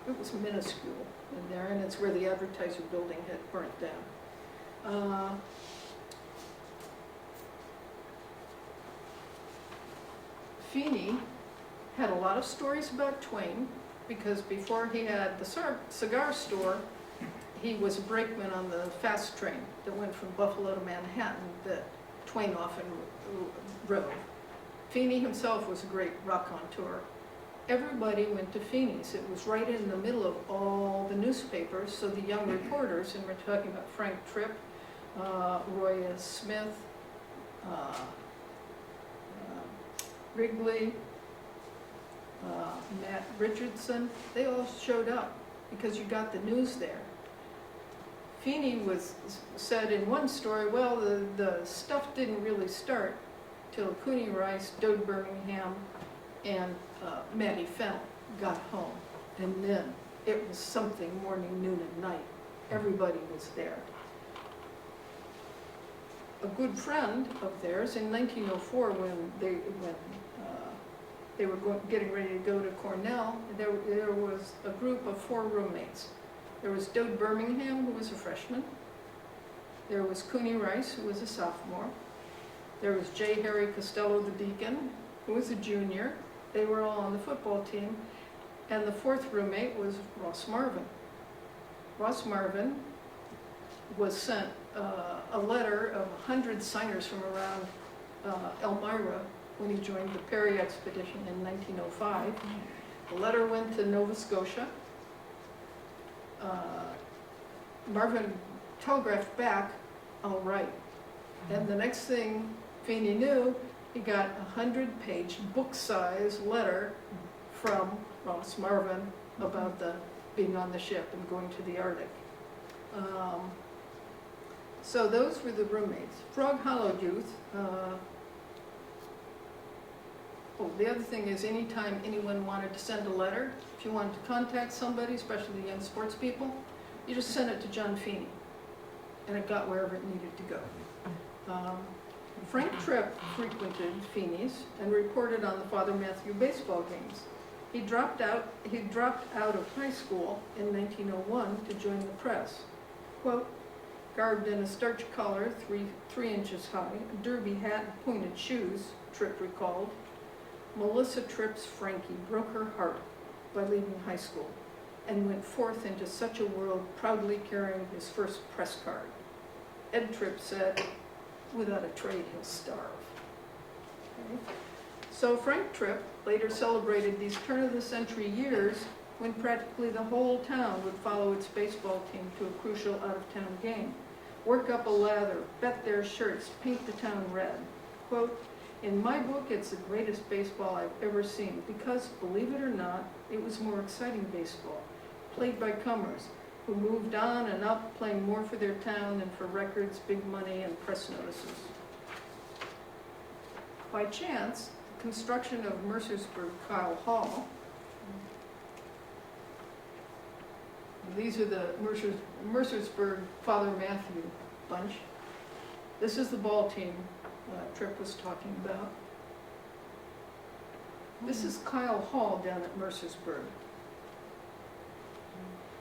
It was minuscule in there, and it's where the Advertiser building had burnt down. Feeney had a lot of stories about Twain, because before he had the cigar store, he was a brakeman on the fast train that went from Buffalo to Manhattan that Twain often rode. Feeney himself was a great raconteur. Everybody went to Feeney's. It was right in the middle of all the newspapers, so the young reporters, and we're talking about Frank Tripp, Roy S. Smith, Wrigley, Matt Richardson, they all showed up because you got the news there. Feeney said in one story, well, the stuff didn't really start till Cooney Rice, Dode Birmingham, and Matty Fennell got home. And then it was something morning, noon, and night. Everybody was there. A good friend of theirs in 1904, when they were getting ready to go to Cornell, there was a group of 4 roommates. There was Dode Birmingham, who was a freshman. There was Cooney Rice, who was a sophomore. There was J. Harry Costello, the deacon, who was a junior. They were all on the football team. And the 4th roommate was Ross Marvin. Ross Marvin was sent a letter of 100 signers from around Elmira when he joined the Perry expedition in 1905. The letter went to Nova Scotia. Marvin telegraphed back, "All right." And the next thing Feeney knew, he got a 100-page book-size letter from Ross Marvin about being on the ship and going to the Arctic. So those were the roommates. Frog Hollow youth. The other thing is, anytime anyone wanted to send a letter, if you wanted to contact somebody, especially the young sports people, you just sent it to John Feeney, and it got wherever it needed to go. Frank Tripp frequented Feeney's and reported on the Father Matthew baseball games. He dropped out of high school in 1901 to join the press. Quote, garbed in a starch collar 3 inches high, a derby hat and pointed shoes, Tripp recalled, Melissa Tripp's Frankie broke her heart by leaving high school and went forth into such a world proudly carrying his first press card. Ed Tripp said, without a trade, he'll starve. Okay. So Frank Tripp later celebrated these turn-of-the-century years when practically the whole town would follow its baseball team to a crucial out-of-town game, work up a lather, bet their shirts, paint the town red. Quote, in my book, it's the greatest baseball I've ever seen because, believe it or not, it was more exciting baseball, played by comers who moved on and up, playing more for their town than for records, big money, and press notices. By chance, the construction of Mercersburg Kyle Hall, these are the Mercersburg Father Matthew bunch. This is the ball team Tripp was talking about. This is Kyle Hall down at Mercersburg.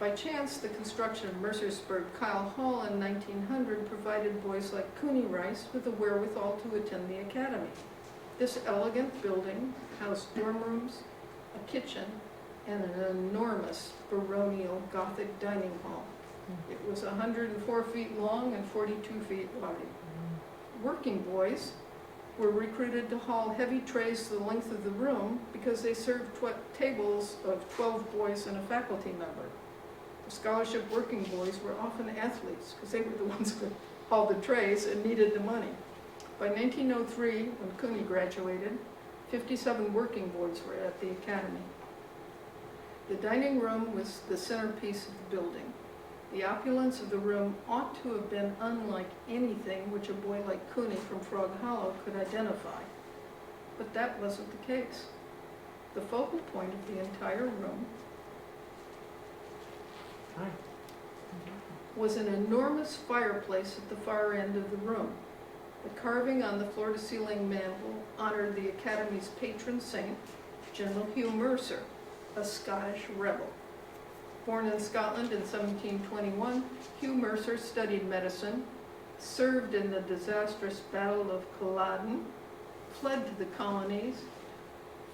By chance, the construction of Mercersburg Kyle Hall in 1900 provided boys like Cooney Rice with the wherewithal to attend the academy. This elegant building housed dorm rooms, a kitchen, and an enormous baronial Gothic dining hall. It was 104 feet long and 42 feet wide. Working boys were recruited to haul heavy trays the length of the room because they served tables of 12 boys and a faculty member. The scholarship working boys were often athletes because they were the ones who hauled the trays and needed the money. By 1903, when Cooney graduated, 57 working boys were at the academy. The dining room was the centerpiece of the building. The opulence of the room ought to have been unlike anything which a boy like Cooney from Frog Hollow could identify. But that wasn't the case. The focal point of the entire room was an enormous fireplace at the far end of the room. The carving on the floor-to-ceiling mantel honored the Academy's patron saint, General Hugh Mercer, a Scottish rebel. Born in Scotland in 1721, Hugh Mercer studied medicine, served in the disastrous Battle of Culloden, fled to the colonies,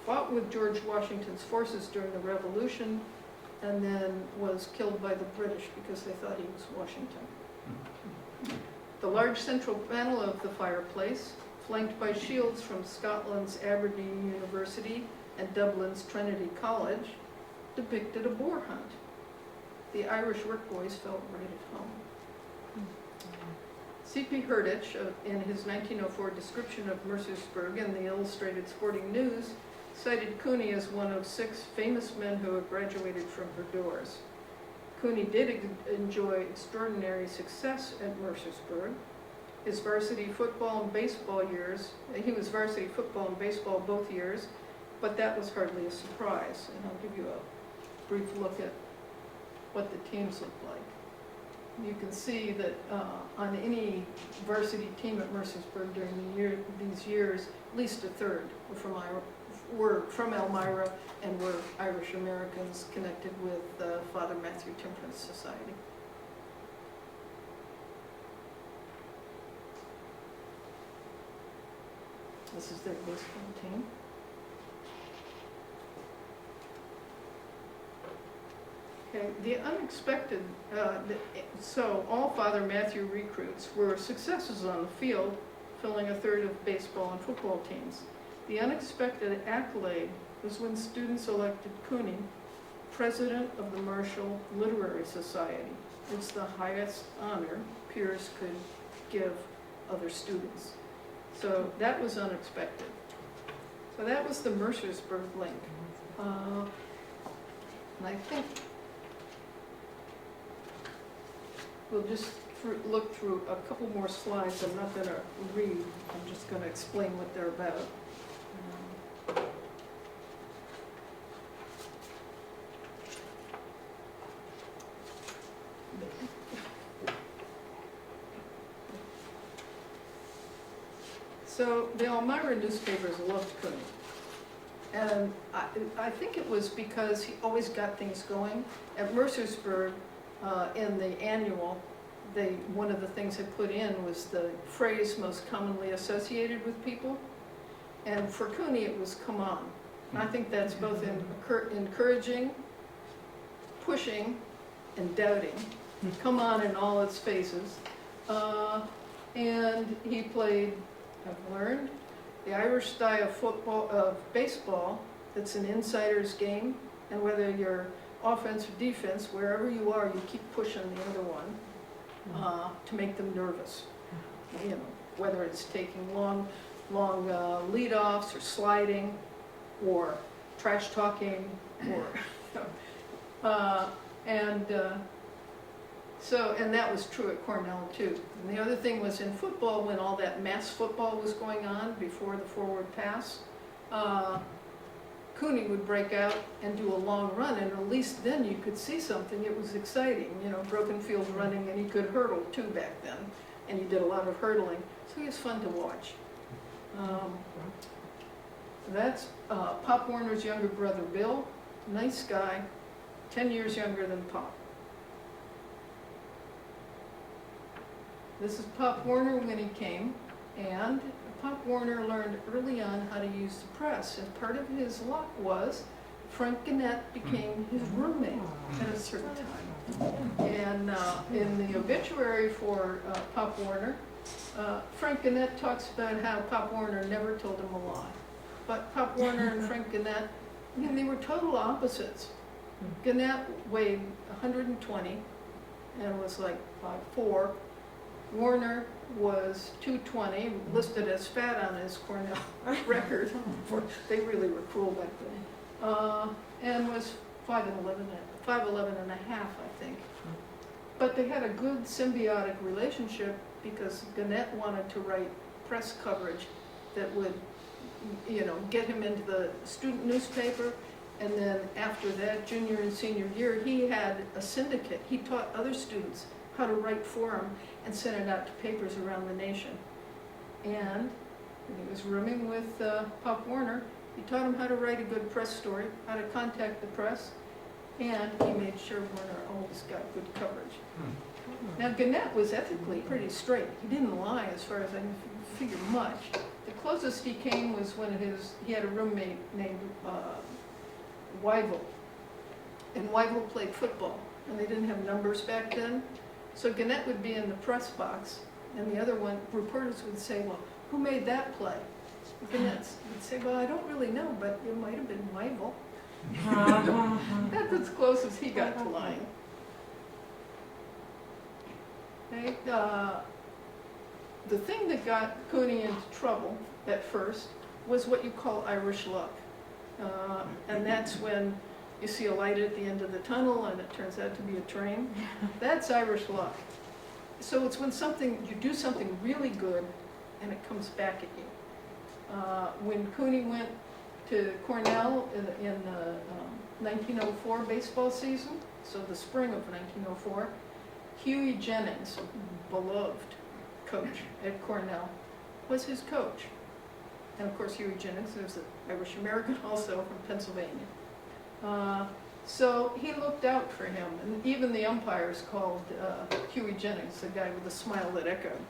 fought with George Washington's forces during the Revolution, and then was killed by the British because they thought he was Washington. The large central panel of the fireplace, flanked by shields from Scotland's Aberdeen University and Dublin's Trinity College, depicted a boar hunt. The Irish workboys felt right at home. C.P. Herditch, in his 1904 description of Mercersburg in the Illustrated Sporting News, cited Cooney as one of 6 famous men who had graduated from her doors. Cooney did enjoy extraordinary success at Mercersburg. His varsity football and baseball years, he was varsity football and baseball both years, but that was hardly a surprise. And I'll give you a brief look at what the teams looked like. You can see that on any varsity team at Mercersburg during these years, at least a third were from Elmira and were Irish Americans connected with the Father Matthew Temperance Society. This is their baseball team. Okay, the unexpected, so all Father Matthew recruits were successes on the field, filling a third of baseball and football teams. The unexpected accolade was when students elected Cooney president of the Marshall Literary Society. It's the highest honor peers could give other students. So that was unexpected. So that was the Mercersburg link. And I think we'll just look through a couple more slides. I'm not going to read. I'm just going to explain what they're about. So the Elmira newspapers loved Cooney. And I think it was because he always got things going. At Mercersburg, in the annual, one of the things they put in was the phrase most commonly associated with people. And for Cooney, it was "come on." And I think that's both encouraging, pushing, and doubting. Come on in all its phases. And he played, I've learned, the Irish style of baseball. It's an insider's game, and whether you're offense or defense, wherever you are, you keep pushing the other one to make them nervous. You know, whether it's taking long leadoffs or sliding or trash talking or and that was true at Cornell too. And the other thing was in football, when all that mass football was going on before the forward pass, Cooney would break out and do a long run, and at least then you could see something. It was exciting, you know, broken field running, and he could hurdle too back then, and he did a lot of hurdling, so he was fun to watch. That's Pop Warner's younger brother, Bill. Nice guy, 10 years younger than Pop. This is Pop Warner when he came, and Pop Warner learned early on how to use the press, and part of his luck was Frank Gannett became his roommate at a certain time. And in the obituary for Pop Warner, Frank Gannett talks about how Pop Warner never told him a lie. But Pop Warner and Frank Gannett, I mean, they were total opposites. Gannett weighed 120 and was like 5'4". Warner was 220, listed as fat on his Cornell record. They really were cruel back then. And was 5'11" and a half, I think. But they had a good symbiotic relationship because Gannett wanted to write press coverage that would, you know, get him into the student newspaper. And then after that, junior and senior year, he had a syndicate. He taught other students how to write for him and sent it out to papers around the nation. And when he was rooming with Pop Warner, he taught him how to write a good press story, how to contact the press, and he made sure Warner always got good coverage. Now Gannett was ethically pretty straight. He didn't lie as far as I can figure much. The closest he came was when he had a roommate named Weigel. And Weigel played football, and they didn't have numbers back then. So Gannett would be in the press box, and the other one, reporters would say, well, who made that play? Gannett would say, well, I don't really know, but it might have been Weigel. That's as close as he got to lying. Okay, the thing that got Cooney into trouble at first was what you call Irish luck. And that's when you see a light at the end of the tunnel and it turns out to be a train. That's Irish luck. So it's when you do something really good and it comes back at you. When Cooney went to Cornell in the 1904 baseball season, so the spring of 1904, Huey Jennings, beloved coach at Cornell, was his coach. And of course Huey Jennings was an Irish American also from Pennsylvania. So he looked out for him, and even the umpires called Huey Jennings the guy with the smile that echoed.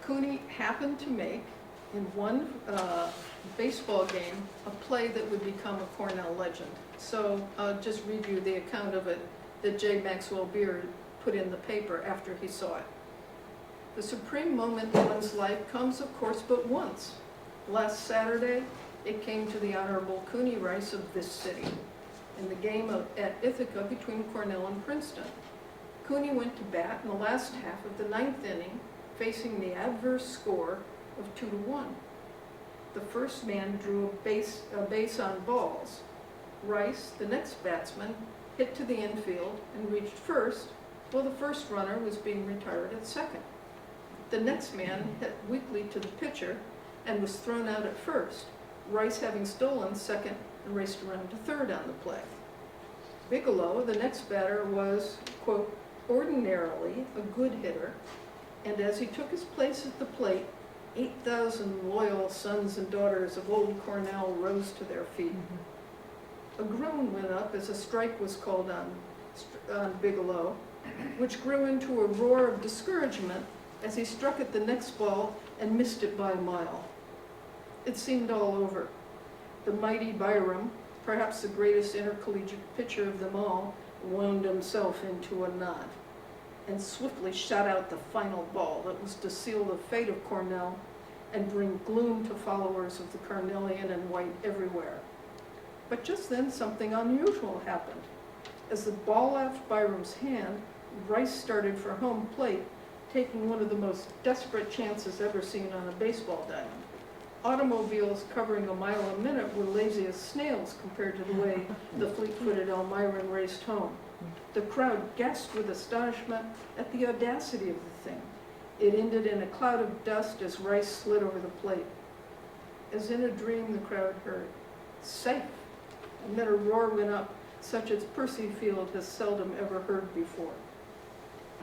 Cooney happened to make in one baseball game a play that would become a Cornell legend. So I'll just read you the account of it that J. Maxwell Beard put in the paper after he saw it. The supreme moment in one's life comes, of course, but once. Last Saturday, it came to the Honorable Cooney Rice of this city in the game at Ithaca between Cornell and Princeton. Cooney went to bat in the last half of the 9th inning, facing the adverse score of 2-1. The first man drew a base on balls. Rice, the next batsman, hit to the infield and reached first, while the first runner was being retired at second. The next man hit weakly to the pitcher and was thrown out at first, Rice having stolen second and raced around to third on the play. Bigelow, the next batter, was, quote, ordinarily a good hitter, and as he took his place at the plate, 8,000 loyal sons and daughters of old Cornell rose to their feet. A groan went up as a strike was called on Bigelow, which grew into a roar of discouragement as he struck at the next ball and missed it by a mile. It seemed all over. The mighty Byram, perhaps the greatest intercollegiate pitcher of them all, wound himself into a knot and swiftly shot out the final ball that was to seal the fate of Cornell and bring gloom to followers of the carnelian and white everywhere. But just then something unusual happened. As the ball left Byram's hand, Rice started for home plate, taking one of the most desperate chances ever seen on a baseball diamond. Automobiles covering a mile a minute were lazy as snails compared to the way the fleet-footed Elmira raced home. The crowd gasped with astonishment at the audacity of the thing. It ended in a cloud of dust as Rice slid over the plate. As in a dream, the crowd heard, "Safe!" And then a roar went up, such as Percy Field has seldom ever heard before.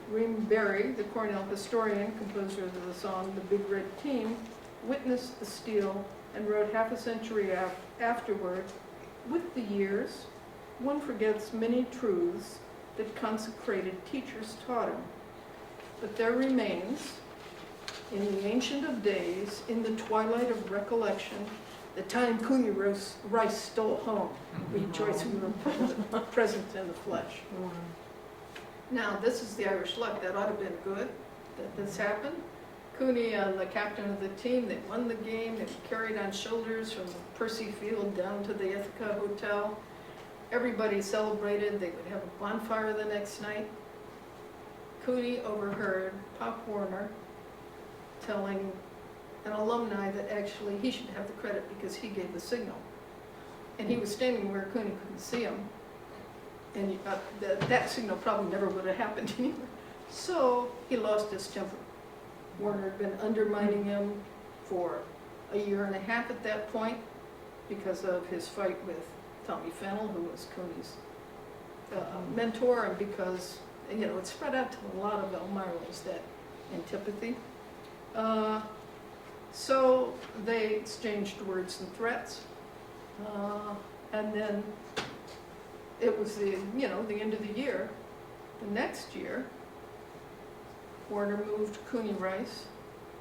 Reem Berry, the Cornell historian, composer of the song The Big Red Team, witnessed the steal and wrote half a century afterward, "With the years, one forgets many truths that consecrated teachers taught him. But there remains, in the ancient of days, in the twilight of recollection, the time Cooney Rice stole home. Rejoice, we were present in the flesh." Now, this is the Irish luck. That ought to have been good that this happened. Cooney, the captain of the team, they won the game. They were carried on shoulders from Percy Field down to the Ithaca Hotel. Everybody celebrated. They would have a bonfire the next night. Cooney overheard Pop Warner telling an alumni that actually he should have the credit because he gave the signal. And he was standing where Cooney couldn't see him. And that signal probably never would have happened anyway. So he lost his temper. Warner had been undermining him for a year and a half at that point because of his fight with Tommy Fennell, who was Cooney's mentor, and because, it spread out to a lot of Elmirans, that antipathy. So they exchanged words and threats, and then it was the end of the year. The next year, Warner moved Cooney Rice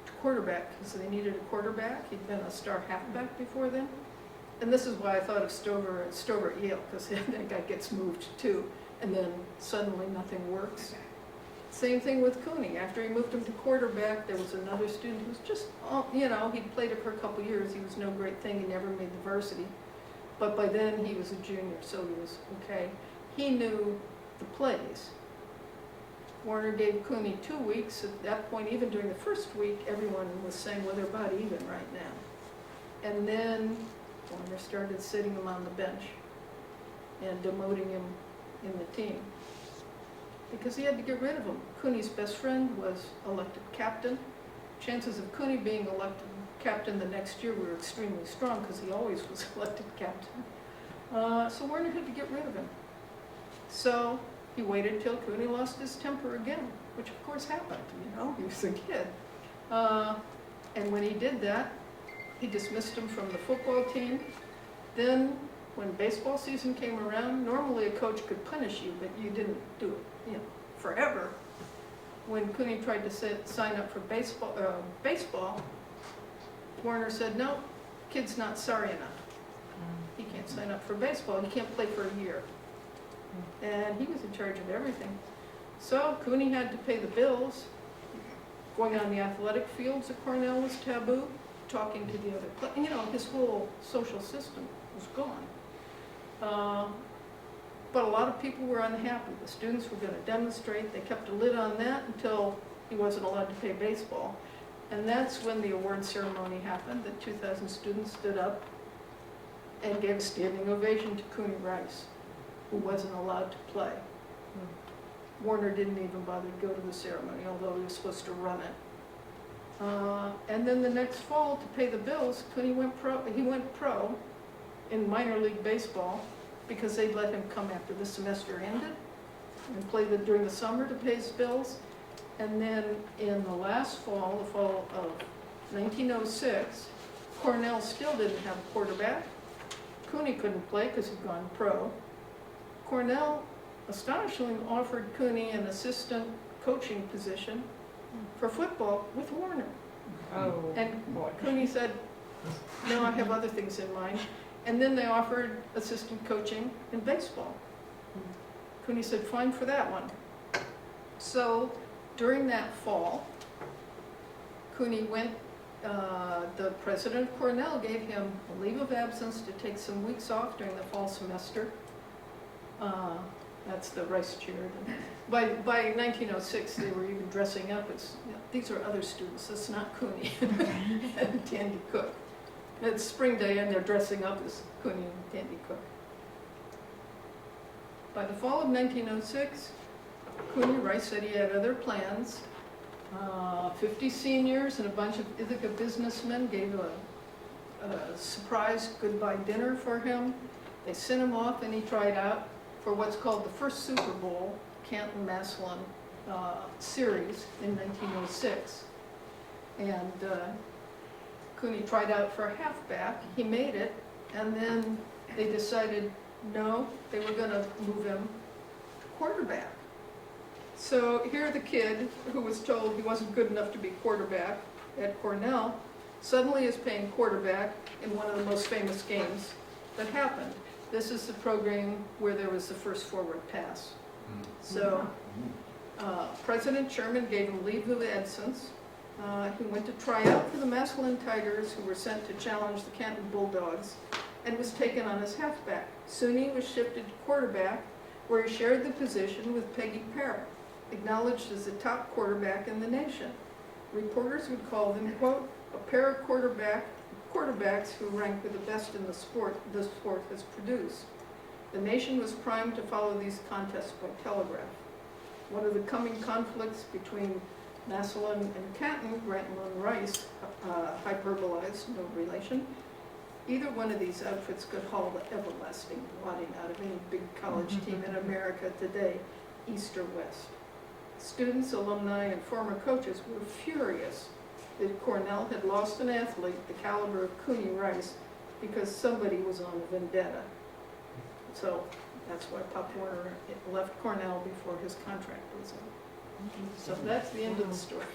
to quarterback because they needed a quarterback. He'd been a star halfback before then. And this is why I thought of Stover at Yale, because that guy gets moved too, and then suddenly nothing works. Same thing with Cooney. After he moved him to quarterback, there was another student who was just, he'd played it for a couple years. He was no great thing. He never made the varsity. But by then he was a junior, so he was okay. He knew the plays. Warner gave Cooney 2 weeks. At that point, even during the first week, everyone was saying, well, they're about even right now. And then Warner started sitting him on the bench and demoting him in the team because he had to get rid of him. Cooney's best friend was elected captain. Chances of Cooney being elected captain the next year were extremely strong because he always was elected captain. So Warner had to get rid of him. So he waited till Cooney lost his temper again, which of course happened, he was a kid. And when he did that, he dismissed him from the football team. Then, when baseball season came around, normally a coach could punish you, but you didn't do it, forever. When Cooney tried to sign up for baseball, Warner said, no, kid's not sorry enough. He can't sign up for baseball. He can't play for a year. And he was in charge of everything. So Cooney had to pay the bills. Going on the athletic fields at Cornell was taboo. Talking to the other, you know, his whole social system was gone. But a lot of people were unhappy. The students were going to demonstrate. They kept a lid on that until he wasn't allowed to play baseball. And that's when the award ceremony happened. The 2,000 students stood up and gave a standing ovation to Cooney Rice, who wasn't allowed to play. Warner didn't even bother to go to the ceremony, although he was supposed to run it. And then the next fall, to pay the bills, Cooney went pro. He went pro in minor league baseball because they'd let him come after the semester ended and play during the summer to pay his bills. And then in the last fall, the fall of 1906, Cornell still didn't have a quarterback. Cooney couldn't play because he'd gone pro. Cornell astonishingly offered Cooney an assistant coaching position for football with Warner. Oh, And boy. Cooney said, no, I have other things in mind. And then they offered assistant coaching in baseball. Cooney said, fine for that one. So during that fall, Cooney went, the president of Cornell gave him a leave of absence to take some weeks off during the fall semester. That's the Rice chair. By 1906, they were even dressing up as, you know, these are other students, that's not Cooney and Tandy Cook. It's spring day and they're dressing up as Cooney and Tandy Cook. By the fall of 1906, Cooney Rice said he had other plans. 50 seniors and a bunch of Ithaca businessmen gave a surprise goodbye dinner for him. They sent him off and he tried out for what's called the first Super Bowl, Canton-Massillon series in 1906. And Cooney tried out for a halfback. He made it, and then they decided, no, they were going to move him to quarterback. So here the kid who was told he wasn't good enough to be quarterback at Cornell suddenly is playing quarterback in one of the most famous games that happened. This is the program where there was the first forward pass. So President Sherman gave him leave of absence. He went to try out for the Massillon Tigers, who were sent to challenge the Canton Bulldogs, and was taken on as halfback. Soon he was shifted to quarterback, where he shared the position with Peggy Parrott, acknowledged as the top quarterback in the nation. Reporters would call them, quote, a pair of quarterbacks who rank with the best in the sport has produced. The nation was primed to follow these contests by telegraph. One of the coming conflicts between Massillon and Canton, Grantham and Rice, hyperbolized, no relation. Either one of these outfits could haul the everlasting wadding out of any big college team in America today, east or west. Students, alumni, and former coaches were furious that Cornell had lost an athlete the caliber of Cooney Rice because somebody was on a vendetta. So that's why Pop Warner left Cornell before his contract was up. So that's the end of the story.